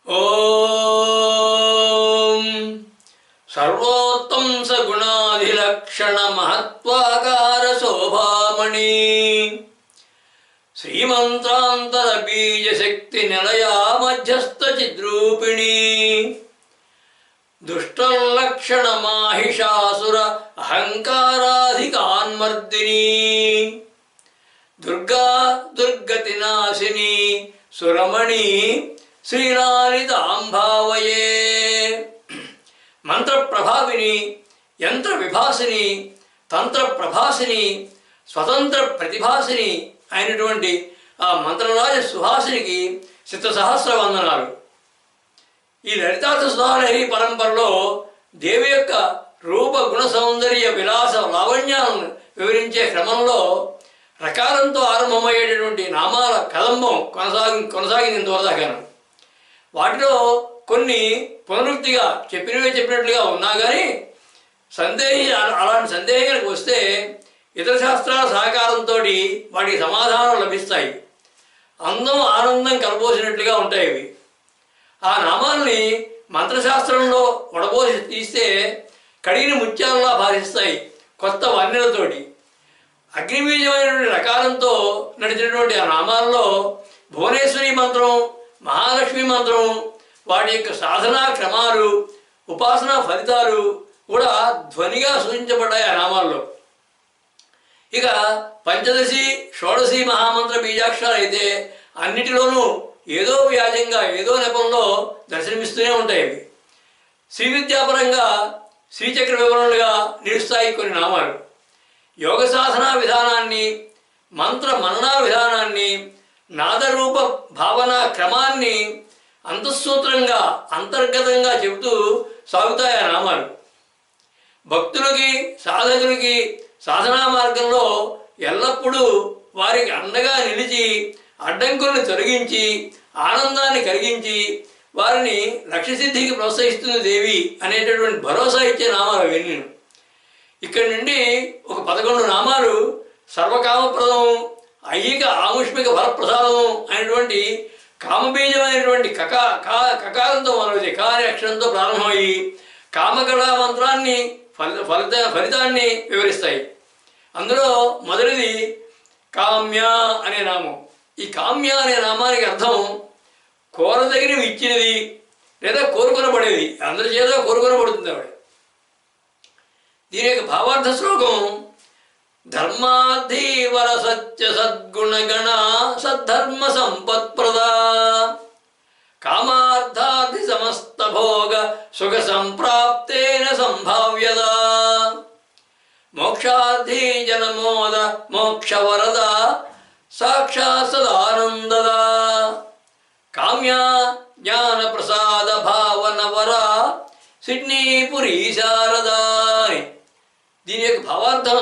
ఓం సర్వోత్తం సగుణాధిలక్షణ మహత్వాకార శోభామణి శ్రీమంత్రాంతర బీజ శక్తి నిలయా మధ్యస్థ చిద్రూపిణి దుష్టలక్షణ మాహిషాసుర అహంకారాధికాన్మర్దిని దుర్గా దుర్గతి నాశిని సురమణి శ్రీలాలితాంభావయే మంత్ర ప్రభావిని యంత్ర విభాసిని తంత్ర ప్రభాసిని స్వతంత్ర ప్రతిభాసిని అయినటువంటి ఆ మంత్రరాజ సుహాసినికి శతసహస్ర వందనాలు. ఈ లలితాసహస్రనామ పరంపరలో దేవి యొక్క రూప గుణ సౌందర్య విలాస లావణ్యాలను వివరించే క్రమంలో రకాలంతో ఆరంభమయ్యేటటువంటి నామాల కదంబం కొనసాగింది ఇంతవరదాకాను. వాటిలో కొన్ని పునరుక్తిగా చెప్పినట్లుగా ఉన్నా కానీ అలాంటి సందేహానికి వస్తే ఇతర శాస్త్రాల సహకారంతో వాటికి సమాధానాలు లభిస్తాయి. అందం ఆనందం కలబోసినట్లుగా ఉంటాయి ఇవి. ఆ నామాల్ని మంత్రశాస్త్రంలో వడబోసి తీస్తే కడిగిన ముత్యాలలా భాషిస్తాయి కొత్త వర్ణనతోటి. అగ్నిబీజమైనటువంటి రకాలంతో నడిచినటువంటి ఆ నామాల్లో భువనేశ్వరి మంత్రం, మహాలక్ష్మి మంత్రం, వాటి యొక్క సాధనా క్రమాలు, ఉపాసనా ఫలితాలు కూడా ధ్వనిగా సూచించబడ్డాయి ఆ నామాల్లో. ఇక పంచదశి షోడశి మహామంత్ర బీజాక్షరాలు అయితే అన్నిటిలోనూ ఏదో వ్యాజంగా ఏదో నెపంలో దర్శనమిస్తూనే ఉంటాయి. అవి శ్రీ విద్యాపరంగా శ్రీచక్ర వివరణలుగా నిలుస్తాయి కొన్ని నామాలు. యోగ సాధనా విధానాన్ని, మంత్ర మననా విధానాన్ని, నాదరూప భావనా క్రమాన్ని అంతఃసూత్రంగా అంతర్గతంగా చెబుతూ సాగుతాయి ఆ నామాలు. భక్తులకి సాధకులకి సాధనా మార్గంలో ఎల్లప్పుడూ వారికి అండగా నిలిచి అడ్డంకులను తొలగించి ఆనందాన్ని కలిగించి వారిని లక్ష్యసిద్ధికి ప్రోత్సహిస్తుంది దేవి అనేటటువంటి భరోసా ఇచ్చే నామాలు అవన్నీ. ఇక్కడి నుండి ఒక 11 నామాలు సర్వకామప్రదం, ఐహిక ఆముష్మిక ఫలప్రసాదం అయినటువంటి కామబీజమైనటువంటి కకారంతో మొదలవుతాయి. కా అనే అక్షరంతో ప్రారంభమయ్యి కామకళా మంత్రాన్ని ఫలితాన్ని వివరిస్తాయి. అందులో మొదటిది కామ్య అనే నామం. ఈ కామ్య అనే నామానికి అర్థం కోరదగినవి ఇచ్చినది లేదా కోరుకొనబడేది, అందరి చేత కోరుకొనబడుతుంది ఆవిడ. దీని యొక్క భావార్థ శ్లోకం ధర్మాధీవర సత్య సద్గుణగణ సద్ధర్మ సంపత్ప్రదా కామార్థార్థి సమస్త భోగ సుఖ సంప్రాప్తేన సంభావ్యదా మోక్షార్థి జనమోద మోక్షవరద సాక్షాత్ సదానందదా కామ్య జ్ఞాన ప్రసాద భావనవర సిడ్నీపురీ శారదా. దీని యొక్క భావార్థం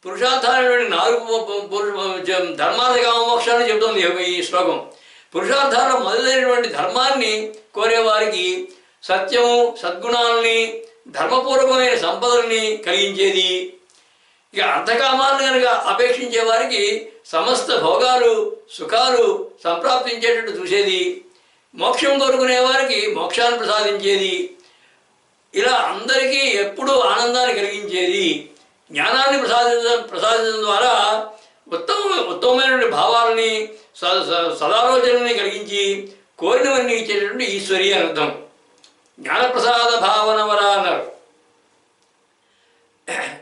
పురుషార్థాలైనటువంటి 4 ధర్మార్థ కామ మోక్షాన్ని చెబుతుంది ఈ శ్లోకం. పురుషార్థాల మొదలైనటువంటి ధర్మాన్ని కోరేవారికి సత్యము, సద్గుణాలని, ధర్మపూర్వకమైన సంపదల్ని కలిగించేది. ఇక అర్థకామాలను కనుక అపేక్షించే వారికి సమస్త భోగాలు సుఖాలు సంప్రాప్తించేటట్టు చూసేది. మోక్షం కోరుకునే వారికి మోక్షాన్ని ప్రసాదించేది. ఇలా అందరికీ ఎప్పుడూ ఆనందాన్ని కలిగించేది. జ్ఞానాన్ని ప్రసాదించడం ద్వారా ఉత్తమమైనటువంటి భావాలని సదాలోచనని కలిగించి కోరినవన్నీ ఇచ్చేటటువంటి ఈశ్వరి అని అర్థం. జ్ఞానప్రసాద భావనవర అన్నారు.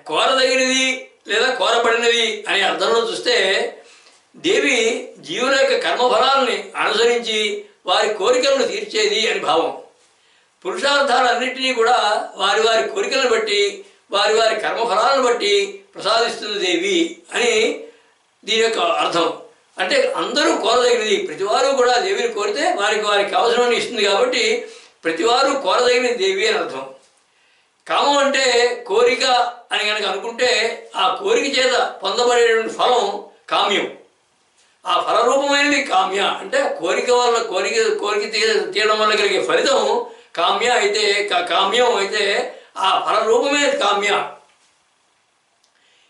కోరదగినది లేదా కోరబడినది అనే అర్థంలో చూస్తే దేవి జీవుల యొక్క కర్మఫలాలని అనుసరించి వారి కోరికలను తీర్చేది అని భావం. పురుషార్థాలన్నింటినీ కూడా వారి వారి కోరికలను బట్టి వారి వారి కర్మఫలాలను బట్టి ప్రసాదిస్తుంది దేవి అని దీని యొక్క అర్థం. అంటే అందరూ కోరదగినది, ప్రతివారు కూడా దేవిని కోరితే వారికి వారికి అవసరమని ఇస్తుంది కాబట్టి ప్రతివారు కోరదగినది దేవి అని అర్థం. కామం అంటే కోరిక అని కనుక అనుకుంటే ఆ కోరిక చేత పొందబడేటువంటి ఫలం కామ్యం. ఆ ఫలరూపమైనది కామ్య. అంటే కోరిక తీయడం వల్ల కలిగే ఫలితం కామ్యం అయితే ఆ ఫలరూపమే కామ్య.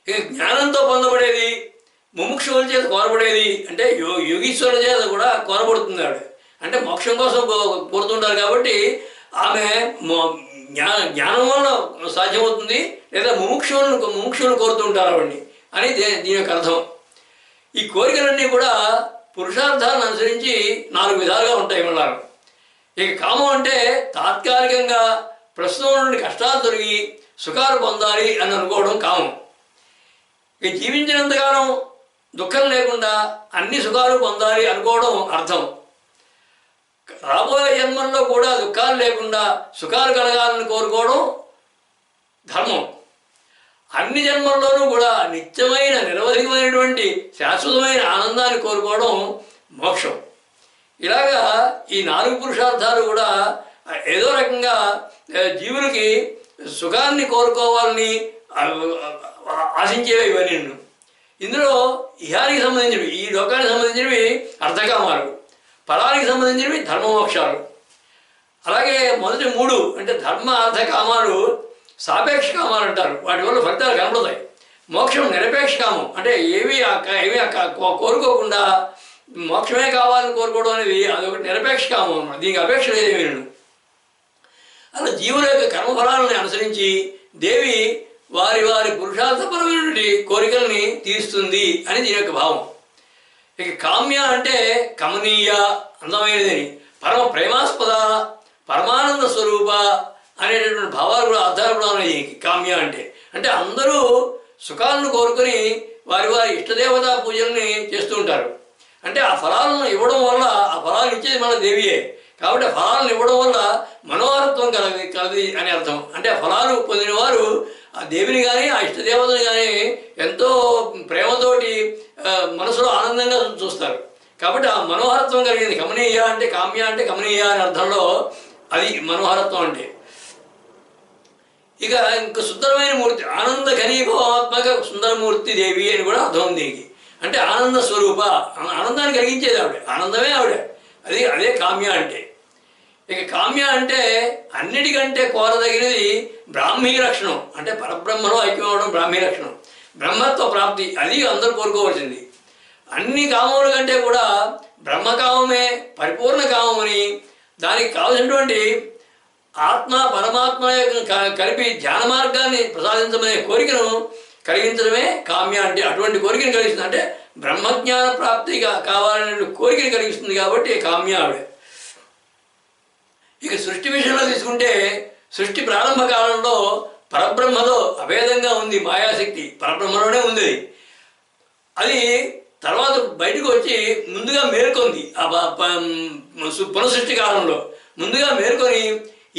ఇక జ్ఞానంతో పొందబడేది ముముక్షువుల చేత కోరబడేది అంటే యోగీశ్వరుల చేత కూడా కోరబడుతుంది ఆవిడ. అంటే మోక్షం కోసం కోరుతుంటారు కాబట్టి ఆమె జ్ఞానం వల్ల సాధ్యమవుతుంది, లేదా ముముక్షువులను కోరుతుంటారు ఆవిడ్ని అని దీని యొక్క అర్థం. ఈ కోరికలన్నీ కూడా పురుషార్థాలను అనుసరించి 4 విధాలుగా ఉంటాయి మళ్ళా. ఇక కామం అంటే తాత్కాలికంగా ప్రస్తుతం నుండి కష్టాలు తొలగి సుఖాలు పొందాలి అని అనుకోవడం కామం. ఇక జీవించినంతకాలం దుఃఖం లేకుండా అన్ని సుఖాలు పొందాలి అనుకోవడం అర్థం. రాబోయే జన్మల్లో కూడా దుఃఖాలు లేకుండా సుఖాలు కలగాలని కోరుకోవడం ధర్మం. అన్ని జన్మల్లోనూ కూడా నిత్యమైన నిరవధికమైనటువంటి శాశ్వతమైన ఆనందాన్ని కోరుకోవడం మోక్షం. ఇలాగా ఈ 4 పురుషార్థాలు కూడా ఏదో రకంగా జీవులకి సుఖాన్ని కోరుకోవాలని ఆశించేవి ఇవన్నీ. ఇందులో ఇహానికి సంబంధించినవి, ఈ లోకానికి సంబంధించినవి అర్థకామాలు, ఫలానికి సంబంధించినవి ధర్మమోక్షాలు. అలాగే మొదటి 3 అంటే ధర్మ అర్థ కామాలు సాపేక్ష కామాలు అంటారు, వాటి వల్ల ఫలితాలు కనబడతాయి. మోక్షం నిరపేక్ష కామం, అంటే ఏమీ కోరుకోకుండా మోక్షమే కావాలని కోరుకోవడం అనేది అదొకటి నిరపేక్ష కామం అన్నమాట. దీనికి అపేక్ష లేదేమీ. అలా జీవుల యొక్క కర్మఫలాలని అనుసరించి దేవి వారి వారి పురుషార్థపరమైనటువంటి కోరికల్ని తీరుస్తుంది అని దీని యొక్క భావం. ఇక కామ్య అంటే కమనీయ, అందమైనదని, పరమ ప్రేమాస్పద, పరమానంద స్వరూప అనేటటువంటి భావాలు కూడా అర్థాలు కూడా ఉన్నాయి కామ్య అంటే. అంటే అందరూ సుఖాలను కోరుకొని వారి వారి ఇష్టదేవతా పూజల్ని చేస్తూ ఉంటారు. అంటే ఆ ఫలాలను ఇవ్వడం వల్ల, ఆ ఫలాలు ఇచ్చేది మన దేవియే కాబట్టి ఆ ఫలాలను ఇవ్వడం వల్ల మనోహరత్వం కలది అని అర్థం. అంటే ఆ ఫలాలు పొందిన వారు ఆ దేవిని కానీ ఆ ఇష్టదేవతని కానీ ఎంతో ప్రేమతోటి మనసులో ఆనందంగా చూస్తారు. కాబట్టి ఆ మనోహరత్వం కలిగింది. కమనీయ అంటే కామ్య అంటే కమనీయ అనే అర్థంలో అది మనోహరత్వం అంటే. ఇక ఇంక సుందరమైన మూర్తి, ఆనంద ఘనీభవాత్మక సుందరమూర్తి దేవి అని కూడా అర్థం ఉంది దీనికి. అంటే ఆనంద స్వరూప, ఆనందాన్ని కలిగించేది ఆవిడ, ఆనందమే ఆవిడ, అదే కామ్య అంటే. ఇక కామ్య అంటే అన్నిటికంటే కోరదగినది బ్రాహ్మీ లక్షణం, అంటే పరబ్రహ్మలో ఐక్యం అవడం బ్రాహ్మీ లక్షణం, బ్రహ్మత్వ ప్రాప్తి, అది అందరూ కోరుకోవాల్సింది. అన్ని కామముల కంటే కూడా బ్రహ్మకామమే పరిపూర్ణ కామమని, దానికి కావలసినటువంటి ఆత్మ పరమాత్మ కలిపి ధ్యాన మార్గాన్ని ప్రసాదించమనే కోరికను కలిగించడమే కామ్య అంటే. అటువంటి కోరికను కలిగిస్తుంది, అంటే బ్రహ్మజ్ఞాన ప్రాప్తిగా కావాలనే కోరికను కలిగిస్తుంది కాబట్టి కామ్య ఆవిడ. ఇక సృష్టి విషయంలో తీసుకుంటే సృష్టి ప్రారంభ కాలంలో పరబ్రహ్మలో అభేదంగా ఉంది మాయాశక్తి, పరబ్రహ్మలోనే ఉంది. అది తర్వాత బయటకు వచ్చి ముందుగా మేల్కొంది. ఆ పునఃసృష్టి కాలంలో ముందుగా మేల్కొని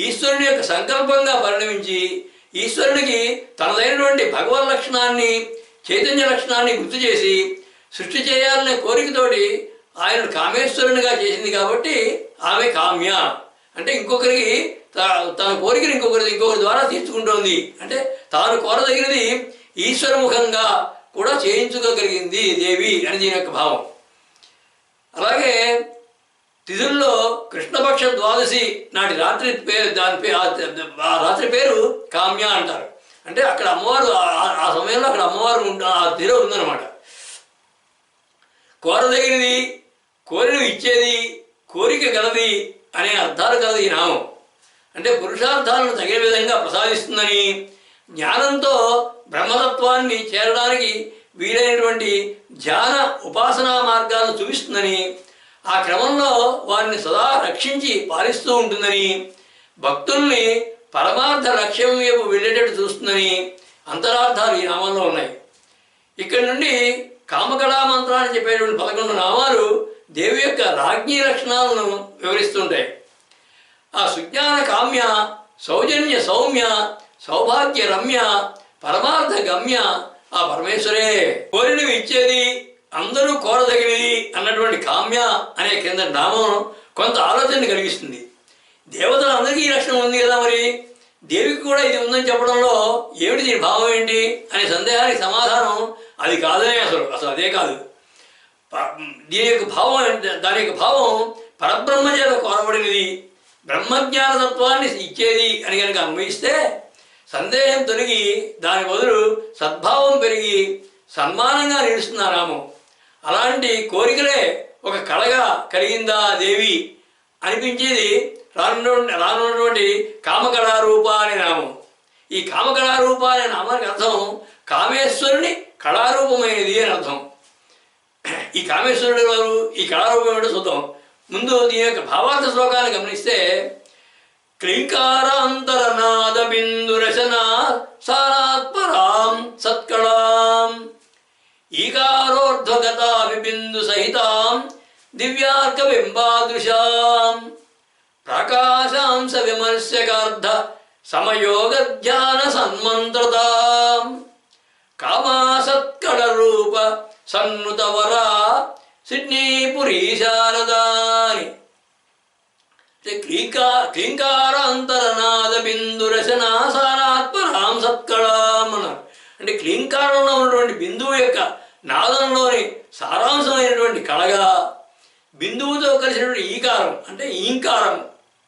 ఈశ్వరుని యొక్క సంకల్పంగా పరిణమించి ఈశ్వరునికి తనదైనటువంటి భగవద్ లక్షణాన్ని, చైతన్య లక్షణాన్ని గుర్తు చేసి సృష్టి చేయాలనే కోరికతోటి ఆయనను కామేశ్వరునిగా చేసింది కాబట్టి ఆమె కామ్య. అంటే ఇంకొకరికి తన కోరికను ఇంకొకరి ద్వారా తీర్చుకుంటోంది. అంటే తాను కోరదగినది ఈశ్వరముఖంగా కూడా చేయించుకోగలిగింది దేవి అని దీని యొక్క భావం. అలాగే తిథుల్లో కృష్ణపక్ష ద్వాదశి నాటి రాత్రి పేరు, ఆ రాత్రి పేరు కామ్య అంటారు. అంటే అక్కడ అమ్మవారు ఆ సమయంలో అక్కడ అమ్మవారు ఆ తిథ ఉందన్నమాట. కోరదగినది, కోరిన ఇచ్చేది, కోరిక గలది అనే అర్థాలు కలది ఈ నామం. అంటే పురుషార్థాలను తగిన విధంగా ప్రసాదిస్తుందని, జ్ఞానంతో బ్రహ్మతత్వాన్ని చేరడానికి వీలైనటువంటి ధ్యాన ఉపాసనా మార్గాలను చూపిస్తుందని, ఆ క్రమంలో వారిని సదా రక్షించి పాలిస్తూ ఉంటుందని, భక్తుల్ని పరమార్థ లక్ష్యం వైపు వెళ్ళేటట్టు చూస్తుందని అంతరార్థాలు ఈ నామంలో ఉన్నాయి. ఇక్కడి నుండి కామకళా మంత్రాన్ని చెప్పేటువంటి 11 నామాలు దేవి యొక్క రాజ్ఞీ లక్షణాలను వివరిస్తుంటాయి. ఆ సుజ్ఞాన కామ్య, సౌజన్య సౌమ్య, సౌభాగ్య రమ్య, పరమార్థ గమ్య ఆ పరమేశ్వరే. కోరినవి ఇచ్చేది, అందరూ కోరదగినది అన్నటువంటి కామ్య అనే కింద నామం కొంత ఆలోచన కలిగిస్తుంది. దేవతలందరికీ ఈ లక్షణం ఉంది కదా, మరి దేవికి కూడా ఇది ఉందని చెప్పడంలో ఏమిటి దీని భావం ఏంటి అనే సందేహానికి సమాధానం అది కాదనే, అసలు అదే కాదు. దీని యొక్క భావం, దాని యొక్క భావం పరబ్రహ్మ చేత కోరబడినది, బ్రహ్మజ్ఞాన తత్వాన్ని ఇచ్చేది అని కనుక అన్వయిస్తే సందేహం తొలగి దాని బదులు సద్భావం పెరిగి సన్మానంగా నిలుస్తుంది ఆ నామం. అలాంటి కోరికలే ఒక కళగా కలిగిందా దేవి అనిపించేది రానున్నటువంటి కామకళారూప అనే నామం. ఈ కామకళారూప అనే నామానికి అర్థం కామేశ్వరుని కళారూపమైనది అని అర్థం. ఈ కామేశ్వరుడు వారు ఈ కళారూపం ఏమిటో చూద్దాం. ముందు దీని యొక్క భావార్థ శ్లోకాన్ని గమనిస్తే, క్లీంకారాంతరనాద బిందురచనా సారాత్పరాం సత్కళాం ఈకారోర్ధ్వగతా విబిందు సహితాం దివ్యార్క బింబాదృశాం ప్రకాశాంశ విమర్శకార్ధ సమయోగ ధ్యాన సన్మంత్రతాం కామాసత్కళ రూప సన్నుతవరా సిడ్నీపురీ శారదాని. క్లీంకారాంతరనాద బిందు రచనా సారాత్పరాం సత్కళాం అన్నారు. అంటే క్లీంకారంలో ఉన్నటువంటి బిందువు యొక్క నాదంలోని సారాంశమైనటువంటి కళగా, బిందువుతో కలిసినటువంటి ఈకారం అంటే ఈంకారం,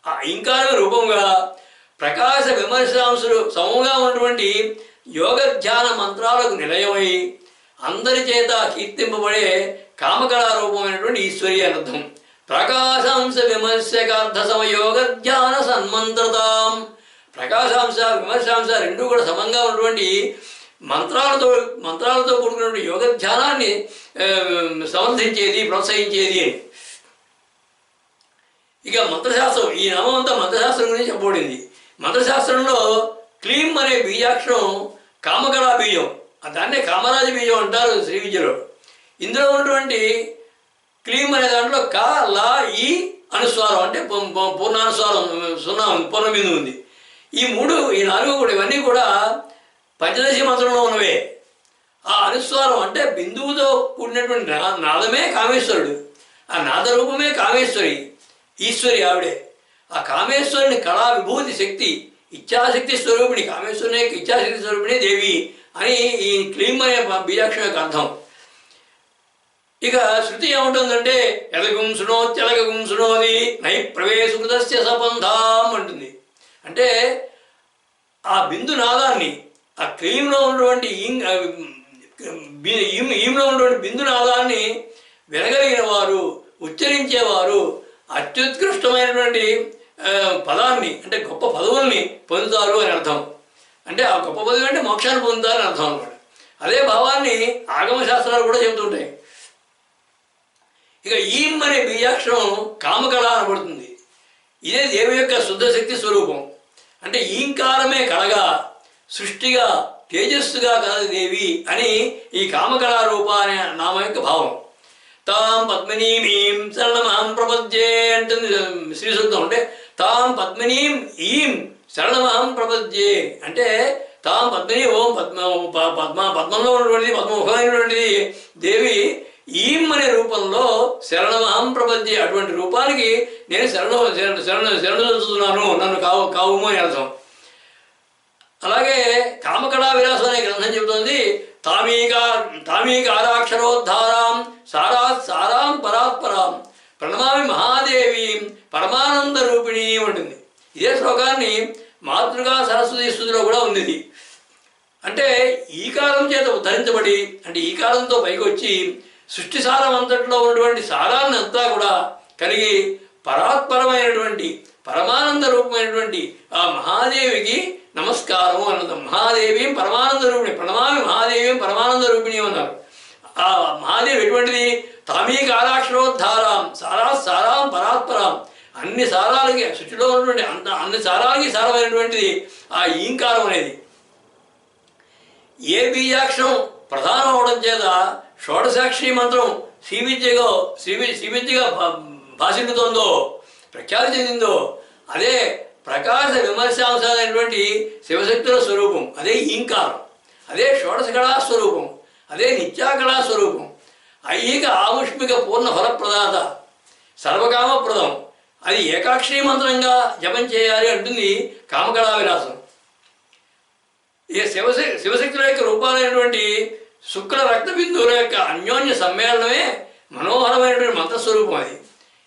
ఆ ఈంకారం రూపంగా ప్రకాశ విమర్శాంశులు సమూహంగా ఉన్నటువంటి యోగ ధ్యాన మంత్రాలకు నిలయమై అందరి చేత కీర్తింపబడే కామకళారూపమైనటువంటి ఈశ్వరి అని అర్థం. ప్రకాశాంశ విమర్శకార్థ సమయోగ ధ్యాన సన్మంత్రతాం. ప్రకాశాంశ విమర్శాంశ రెండూ కూడా సమంగా ఉన్నటువంటి మంత్రాలతో కూడుకున్నటువంటి యోగ ధ్యానాన్ని సమర్థించేది, ప్రోత్సహించేది అని. ఇక మంత్రశాస్త్రం, ఈ నామం అంతా మంత్రశాస్త్రం గురించి చెప్పబడింది. మంత్రశాస్త్రంలో క్లీం అనే బీజాక్షరం కామకళా బీజం, దాన్నే కామరాజ బీజం అంటారు శ్రీ విద్యలో. ఇందులో ఉన్నటువంటి క్లీం అనే దాంట్లో క లా ఈ అనుస్వారం అంటే పూర్ణానుస్వారం సున్నా పూర్ణబిందు ఉంది. ఈ నాలుగు కూడా ఇవన్నీ కూడా పంచదశి మంత్రంలో ఉన్నవే. ఆ అనుస్వారం అంటే బిందువుతో కూడినటువంటి నాదమే కామేశ్వరుడు, ఆ నాదరూపమే కామేశ్వరి, ఈశ్వరి ఆవిడే. ఆ కామేశ్వరుని కళా విభూతి శక్తి, ఇచ్ఛాశక్తి స్వరూపిణి, కామేశ్వరుని యొక్క ఇచ్ఛాశక్తి స్వరూపిణి దేవి అని ఈ క్లీం అనే బీజాక్షరం యొక్క అర్థం. ఇక శృతి ఏముంటుందంటే ఎలగుం శృణోత్యలగం శృణోది నై ప్రవేశకృతస్య సపంథాం అంటుంది. అంటే ఆ బిందు నాదాన్ని, ఆ క్లీంలో ఉన్నటువంటి ఈంలో ఉన్నటువంటి బిందు నాదాన్ని వినగలిగిన వారు, ఉచ్చరించేవారు అత్యుత్కృష్టమైనటువంటి పదాన్ని అంటే గొప్ప పదవుల్ని పొందుతారు అని అర్థం. అంటే ఆ గొప్ప పదవి అంటే మోక్షాన్ని పొందుతారని అర్థం అన్నమాట. అదే భావాన్ని ఆగమ శాస్త్రాలు కూడా చెబుతుంటాయి. ఇక ఈం అనే బీజాక్షరం కామకళ అనబడుతుంది. ఇదే దేవి యొక్క శుద్ధశక్తి స్వరూపం. అంటే ఈంకారమే కళగా, సృష్టిగా, తేజస్సుగా కలది దేవి అని ఈ కామకళారూప అనే నామ యొక్క భావం. తాం పద్మినీం శరణమహం ప్రపద్యే అంటుంది శ్రీ సూక్తం. అంటే తాం పద్మినీం ఈం శరణమహం ప్రపద్యే అంటే తాం పద్మిని ఓం పద్మంలో ఉన్నటువంటిది, పద్మముఖమైనటువంటిది దేవి ఈం అనే రూపంలో శరణమహం ప్రపద్యే, అటువంటి రూపానికి నేను శరణుతున్నాను, నన్ను కావుము అని అర్థం. అలాగే కామకళా విలాసం అనే గ్రంథం చెబుతోంది తామీకారాక్షరోద్ధారాం సారాం పరాత్పరాం ప్రణమామి మహాదేవి పరమానంద రూపిణి ఉంటుంది. ఇదే శ్లోకాన్ని మాతృగా సరస్వతి స్తుతిలో కూడా ఉంది. ఇది అంటే ఈకారం చేత ఉద్ధరించబడి, అంటే ఈకారంతో పైకి వచ్చి సృష్టి సారం అంతట్లో ఉన్నటువంటి సారాన్ని అంతా కూడా కలిగి పరాత్పరమైనటువంటి పరమానంద రూపమైనటువంటి ఆ మహాదేవికి నమస్కారము అన్నది. మహాదేవీం పరమానంద రూపిణి, ప్రణమామి మహాదేవీం పరమానంద రూపిణి అన్నారు. ఆ మహాదేవి ఎటువంటిది? తామీకారాక్షరోద్ధారాం సారాం పరాత్పరాం, అన్ని సారాలకి సృష్టిలో ఉన్నటువంటి అన్ని సారాలకి సారమైనటువంటిది ఆ ఈంకారం అనేది. ఏ బీజాక్షరం ప్రధానం అవడం చేత షోడశాక్షి మంత్రం శ్రీవిద్యగా భాషిల్లుతోందో, ప్రఖ్యాతి చెందిందో, అదే ప్రకాశ విమర్శాంశాలైనటువంటి శివశక్తుల స్వరూపం, అదే ఈంకారం, అదే షోడశ కళా స్వరూపం, అదే నిత్యాకళా స్వరూపం. ఐహిక ఆముష్మిక పూర్ణ ఫలప్రదాత, సర్వకామప్రదం. అది ఏకాక్షరీ మంత్రంగా జపం చేయాలి అంటుంది కామకళా విలాసం. ఈ శివశక్తుల యొక్క రూపాలైనటువంటి శుక్ల రక్త బిందువుల యొక్క అన్యోన్య సమ్మేళనమే మనోహరమైనటువంటి మంత్రస్వరూపం. అది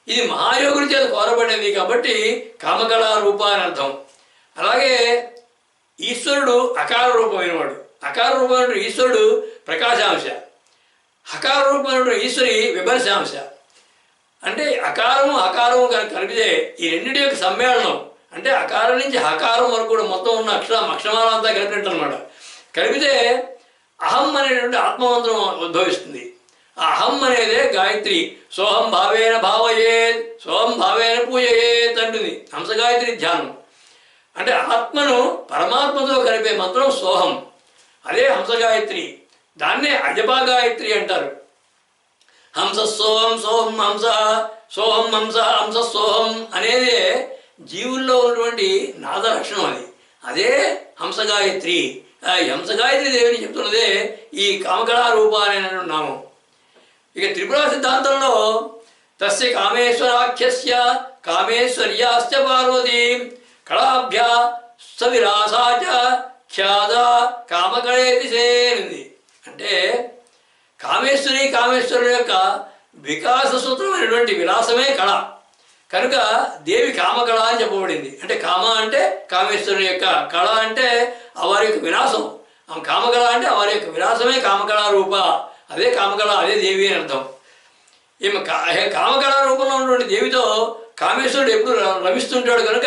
ఇది మహాయోగుల చేత కోరబడినది కాబట్టి కామకళా రూప అని అర్థం. అలాగే ఈశ్వరుడు అకార రూపమైనవాడు. అకార రూపమైన ఈశ్వరుడు ప్రకాశాంశ, హకార రూపమైనటువంటి ఈశ్వరి విమర్శాంశ. అంటే అకారము అకారము కలిపితే ఈ రెండింటి యొక్క సమ్మేళనం, అంటే అకారం నుంచి హకారం వరకు కూడా మొత్తం ఉన్న అక్షరమాల అంతా కలిపినట్టు అనమాట. కలిపితే అహం అనేటువంటి ఆత్మమంత్రం ఉద్భవిస్తుంది. ఆ అహం అనేదే గాయత్రి. సోహం భావేన భావయేత్, సోహం భావేన పూజయేత్ అంటుంది హంసగాయత్రి ధ్యానం. అంటే ఆత్మను పరమాత్మతో కలిపే మంత్రం సోహం, అదే హంసగాయత్రి. దాన్నే అజపా గాయత్రి అంటారు. హంస సోహం, సోహం హంస, సోహం హంస, హంస సోహం అనేది జీవుల్లో ఉన్నటువంటి నాద లక్షణం. అదే హంసగాయత్రి. ఆ హంసగాయత్రి దేవిని చెప్తున్నదే ఈ కామకళా రూప అనేటువంటి నామం. ఇక త్రిపుర సిద్ధాంతంలో తస్య కామేశ్వరాఖ్యస్య కామేశ్వర్యాశ్చ పార్వతీ కళాభ్య సవిరాసా చ ఖ్యాద కామకళేతి సేనుంది. అంటే కామేశ్వరుడు యొక్క వికాస సూత్రమైనటువంటి విలాసమే కళ. కనుక దేవి కామకళ అని చెప్పబడింది. అంటే కామ అంటే కామేశ్వరుని యొక్క, కళ అంటే వారి యొక్క విలాసం. కామకళ అంటే వారి యొక్క విలాసమే కామకళా రూప. అదే కామకళ, అదే దేవి అని అర్థం. ఈమె కామకళా రూపంలో ఉన్నటువంటి దేవితో కామేశ్వరుడు ఎప్పుడు రమిస్తుంటాడు కనుక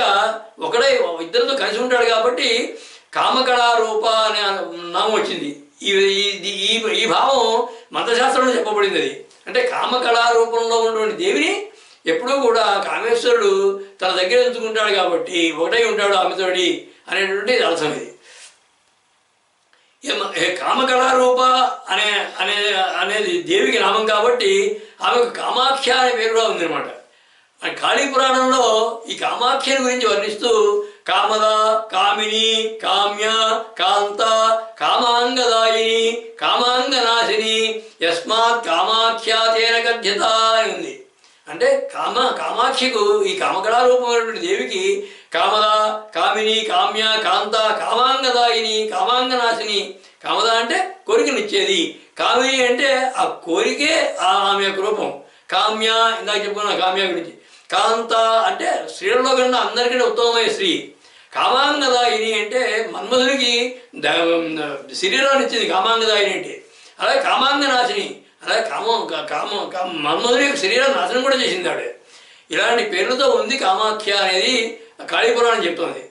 ఒకడే ఇద్దరితో కలిసి ఉంటాడు కాబట్టి కామకళా రూప అనే నామం వచ్చింది. ఈ భావం మంత్రశాస్త్రంలో చెప్పబడింది. అది అంటే కామకళా రూపంలో ఉన్నటువంటి దేవిని ఎప్పుడూ కూడా కామేశ్వరుడు తన దగ్గర ఉంచుకుంటాడు కాబట్టి ఒకటై ఉంటాడు ఆమెతోడి అనేటువంటి అర్థం. ఇది కామకళారూప అనేది దేవికి నామం కాబట్టి ఆమెకు కామాఖ్య అనే పేరు కూడా ఉందన్నమాట. కాళీ పురాణంలో ఈ కామాఖ్యని గురించి వర్ణిస్తూ కామద, కామిని, కామ్య, కాంత, కామాంగదాయిని, కామాంగనాశిని, యస్మాత్ కామాఖ్య తేన కథ్యత అని ఉంది. అంటే కామాఖ్యకు ఈ కామకళారూపమైనటువంటి దేవికి కామద, కామిని, కామ్య, కాంత, కామాంగదాయిని, కామాంగనాశిని. కామద అంటే కోరికనిచ్చేది, కామిని అంటే ఆ కోరికే ఆమె యొక్క రూపం. కామ్య ఇందాక చెప్పుకున్నా కామ్య గురించి. కాంత అంటే స్త్రీలలో కన్నా అందరికంటే ఉత్తమమైన స్త్రీ. కామాంగదాయిని అంటే మన్మధునికి శరీరాన్ని ఇచ్చింది కామాంగదాయిని అంటే. అలాగే కామాంగనాశిని, అలాగే మన్మధుని యొక్క శరీరాన్ని నాశనం కూడా చేసింది ఆవిడ. ఇలాంటి పేర్లతో ఉంది కామాఖ్య అనేది కాళీపురాణం చెప్తోంది.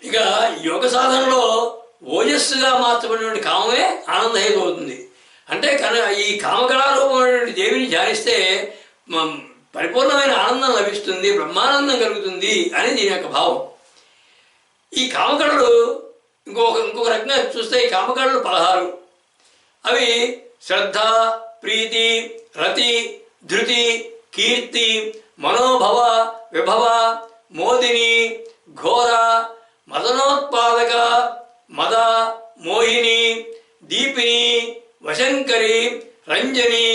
ఇక యోగ సాధనలో ఓజస్సుగా మార్చబడినటువంటి కామమే ఆనందహేతు అవుతుంది. అంటే ఈ కామకళారూపమైనటువంటి దేవిని ధ్యానిస్తే పరిపూర్ణమైన ఆనందం లభిస్తుంది, బ్రహ్మానందం కలుగుతుంది అని దీని యొక్క భావం. ఈ కామకళలు ఇంకొక రకంగా చూస్తే ఈ కామకళలు 16. అవి శ్రద్ధ, ప్రీతి, రతి, ధృతి, కీర్తి, మనోభవ, విభవ, మోదిని, ఘోర, మదనోత్పాదక, మద, మోహిని, దీపిని, వశంకరి, రంజని,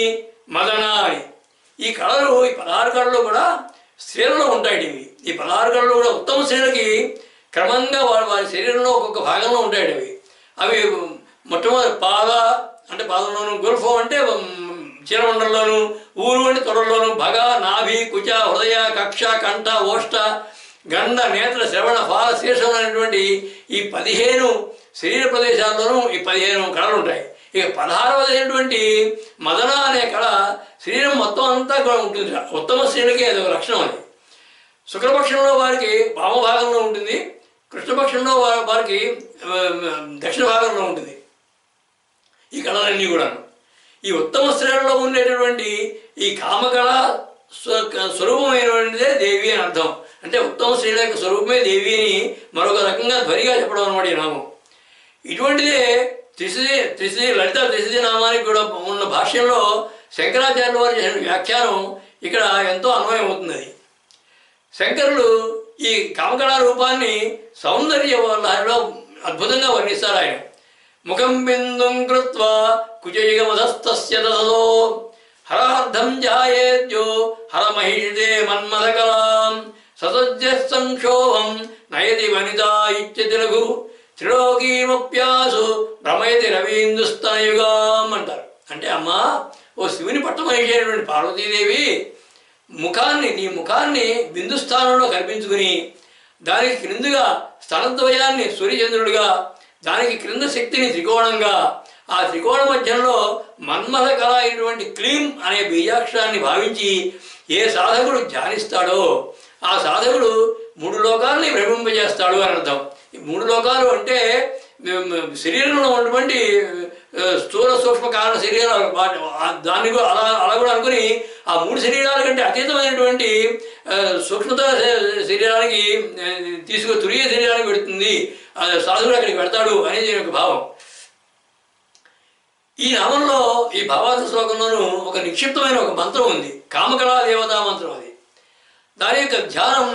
మదన అని. ఈ కళలు, ఈ 16 కళలు కూడా స్త్రీలలో ఉంటాయి. ఈ 16 కళలు కూడా ఉత్తమ స్త్రీలకి క్రమంగా వారి శరీరంలో ఒక్కొక్క భాగంలో ఉంటాయి. అవి మొట్టమొదటి పాద అంటే పాదంలోను, గుల్ఫం అంటే చీరమండలంలోను, ఊరు అంటే తొడల్లోను, భగ, నాభి, కుచ, హృదయ, కక్ష, కంఠ, ఓష్ట, గండ, నేత్ర, శ్రవణ, ఫాల, శీర్షం అనేటువంటి ఈ 15 శరీర ప్రదేశాల్లోనూ ఈ 15 కళలు ఉంటాయి. ఇక 16వదైనటువంటి మదన అనే కళ శరీరం మొత్తం అంతా కూడా ఉంటుంది. ఉత్తమ స్త్రీలకి అదొక లక్షణం. అది శుక్లపక్షంలో వారికి వామభాగంలో ఉంటుంది, కృష్ణపక్షంలో వారికి దక్షిణ భాగంలో ఉంటుంది ఈ కళలన్నీ కూడా. ఈ ఉత్తమ స్త్రీలలో ఉండేటటువంటి ఈ కామకళ స్వరూపమైనటువంటిదే దేవి అని అర్థం. అంటే ఉత్తమ స్త్రీల యొక్క స్వరూపమే దేవి అని మరొక రకంగా ధ్వనిగా చెప్పడం అనమాట ఈ నామం. ఇటువంటిదే త్రిశతి లలిత త్రిశతి నామానికి కూడా ఉన్న భాష్యంలో శంకరాచార్యుల వారు చేసిన వ్యాఖ్యానం ఇక్కడ ఎంతో అన్వయం అవుతుంది. అది శంకరులు ఈ కామకళా రూపాన్ని సౌందర్య లహరిలో అద్భుతంగా వర్ణిస్తారు. ఆయన ముఖం బిందుం కృత్వా కుచయుగమధస్తస్య దదో హరార్థం జాయేద్యో హరమహిషితే మన్మథకలాం ససజ్జ సంక్షోభం నయతి వనితా ఇచ్యతి లఘు త్రిలోకీమప్యాసు భ్రమయతి రవీందుస్తనయుగాం అంటారు. అంటే అమ్మా, ఓ శివుని పట్టమహిషి పార్వతీదేవి నీ ముఖాన్ని బిందుస్థానంలో కల్పించుకుని దానికి క్రిందుగా స్తనద్వయాన్ని సూర్యచంద్రుడిగా, దానికి క్రింద శక్తిని త్రికోణంగా, ఆ త్రికోణ మధ్యంలో మన్మథ కళ అయినటువంటి క్లీం అనే బీజాక్షరాన్ని భావించి ఏ సాధకుడు ధ్యానిస్తాడో ఆ సాధకుడు 3 లోకాలని భ్రమింపజేస్తాడు అని అర్థం. ఈ 3 లోకాలు అంటే శరీరంలో ఉన్నటువంటి స్థూల సూక్ష్మ కారణ శరీరాలు, దాన్ని అలా కూడా అనుకుని ఆ 3 శరీరాల కంటే అతీతమైనటువంటి సూక్ష్మత శరీరానికి తురియ శరీరానికి పెడుతుంది, సాధువుడు అక్కడికి పెడతాడు అనేది ఒక భావం. ఈ నామంలో ఈ భావార్థ శ్లోకంలోనూ ఒక నిక్షిప్తమైన ఒక మంత్రం ఉంది, కామకళా దేవతా మంత్రం. అది దాని యొక్క ధ్యానం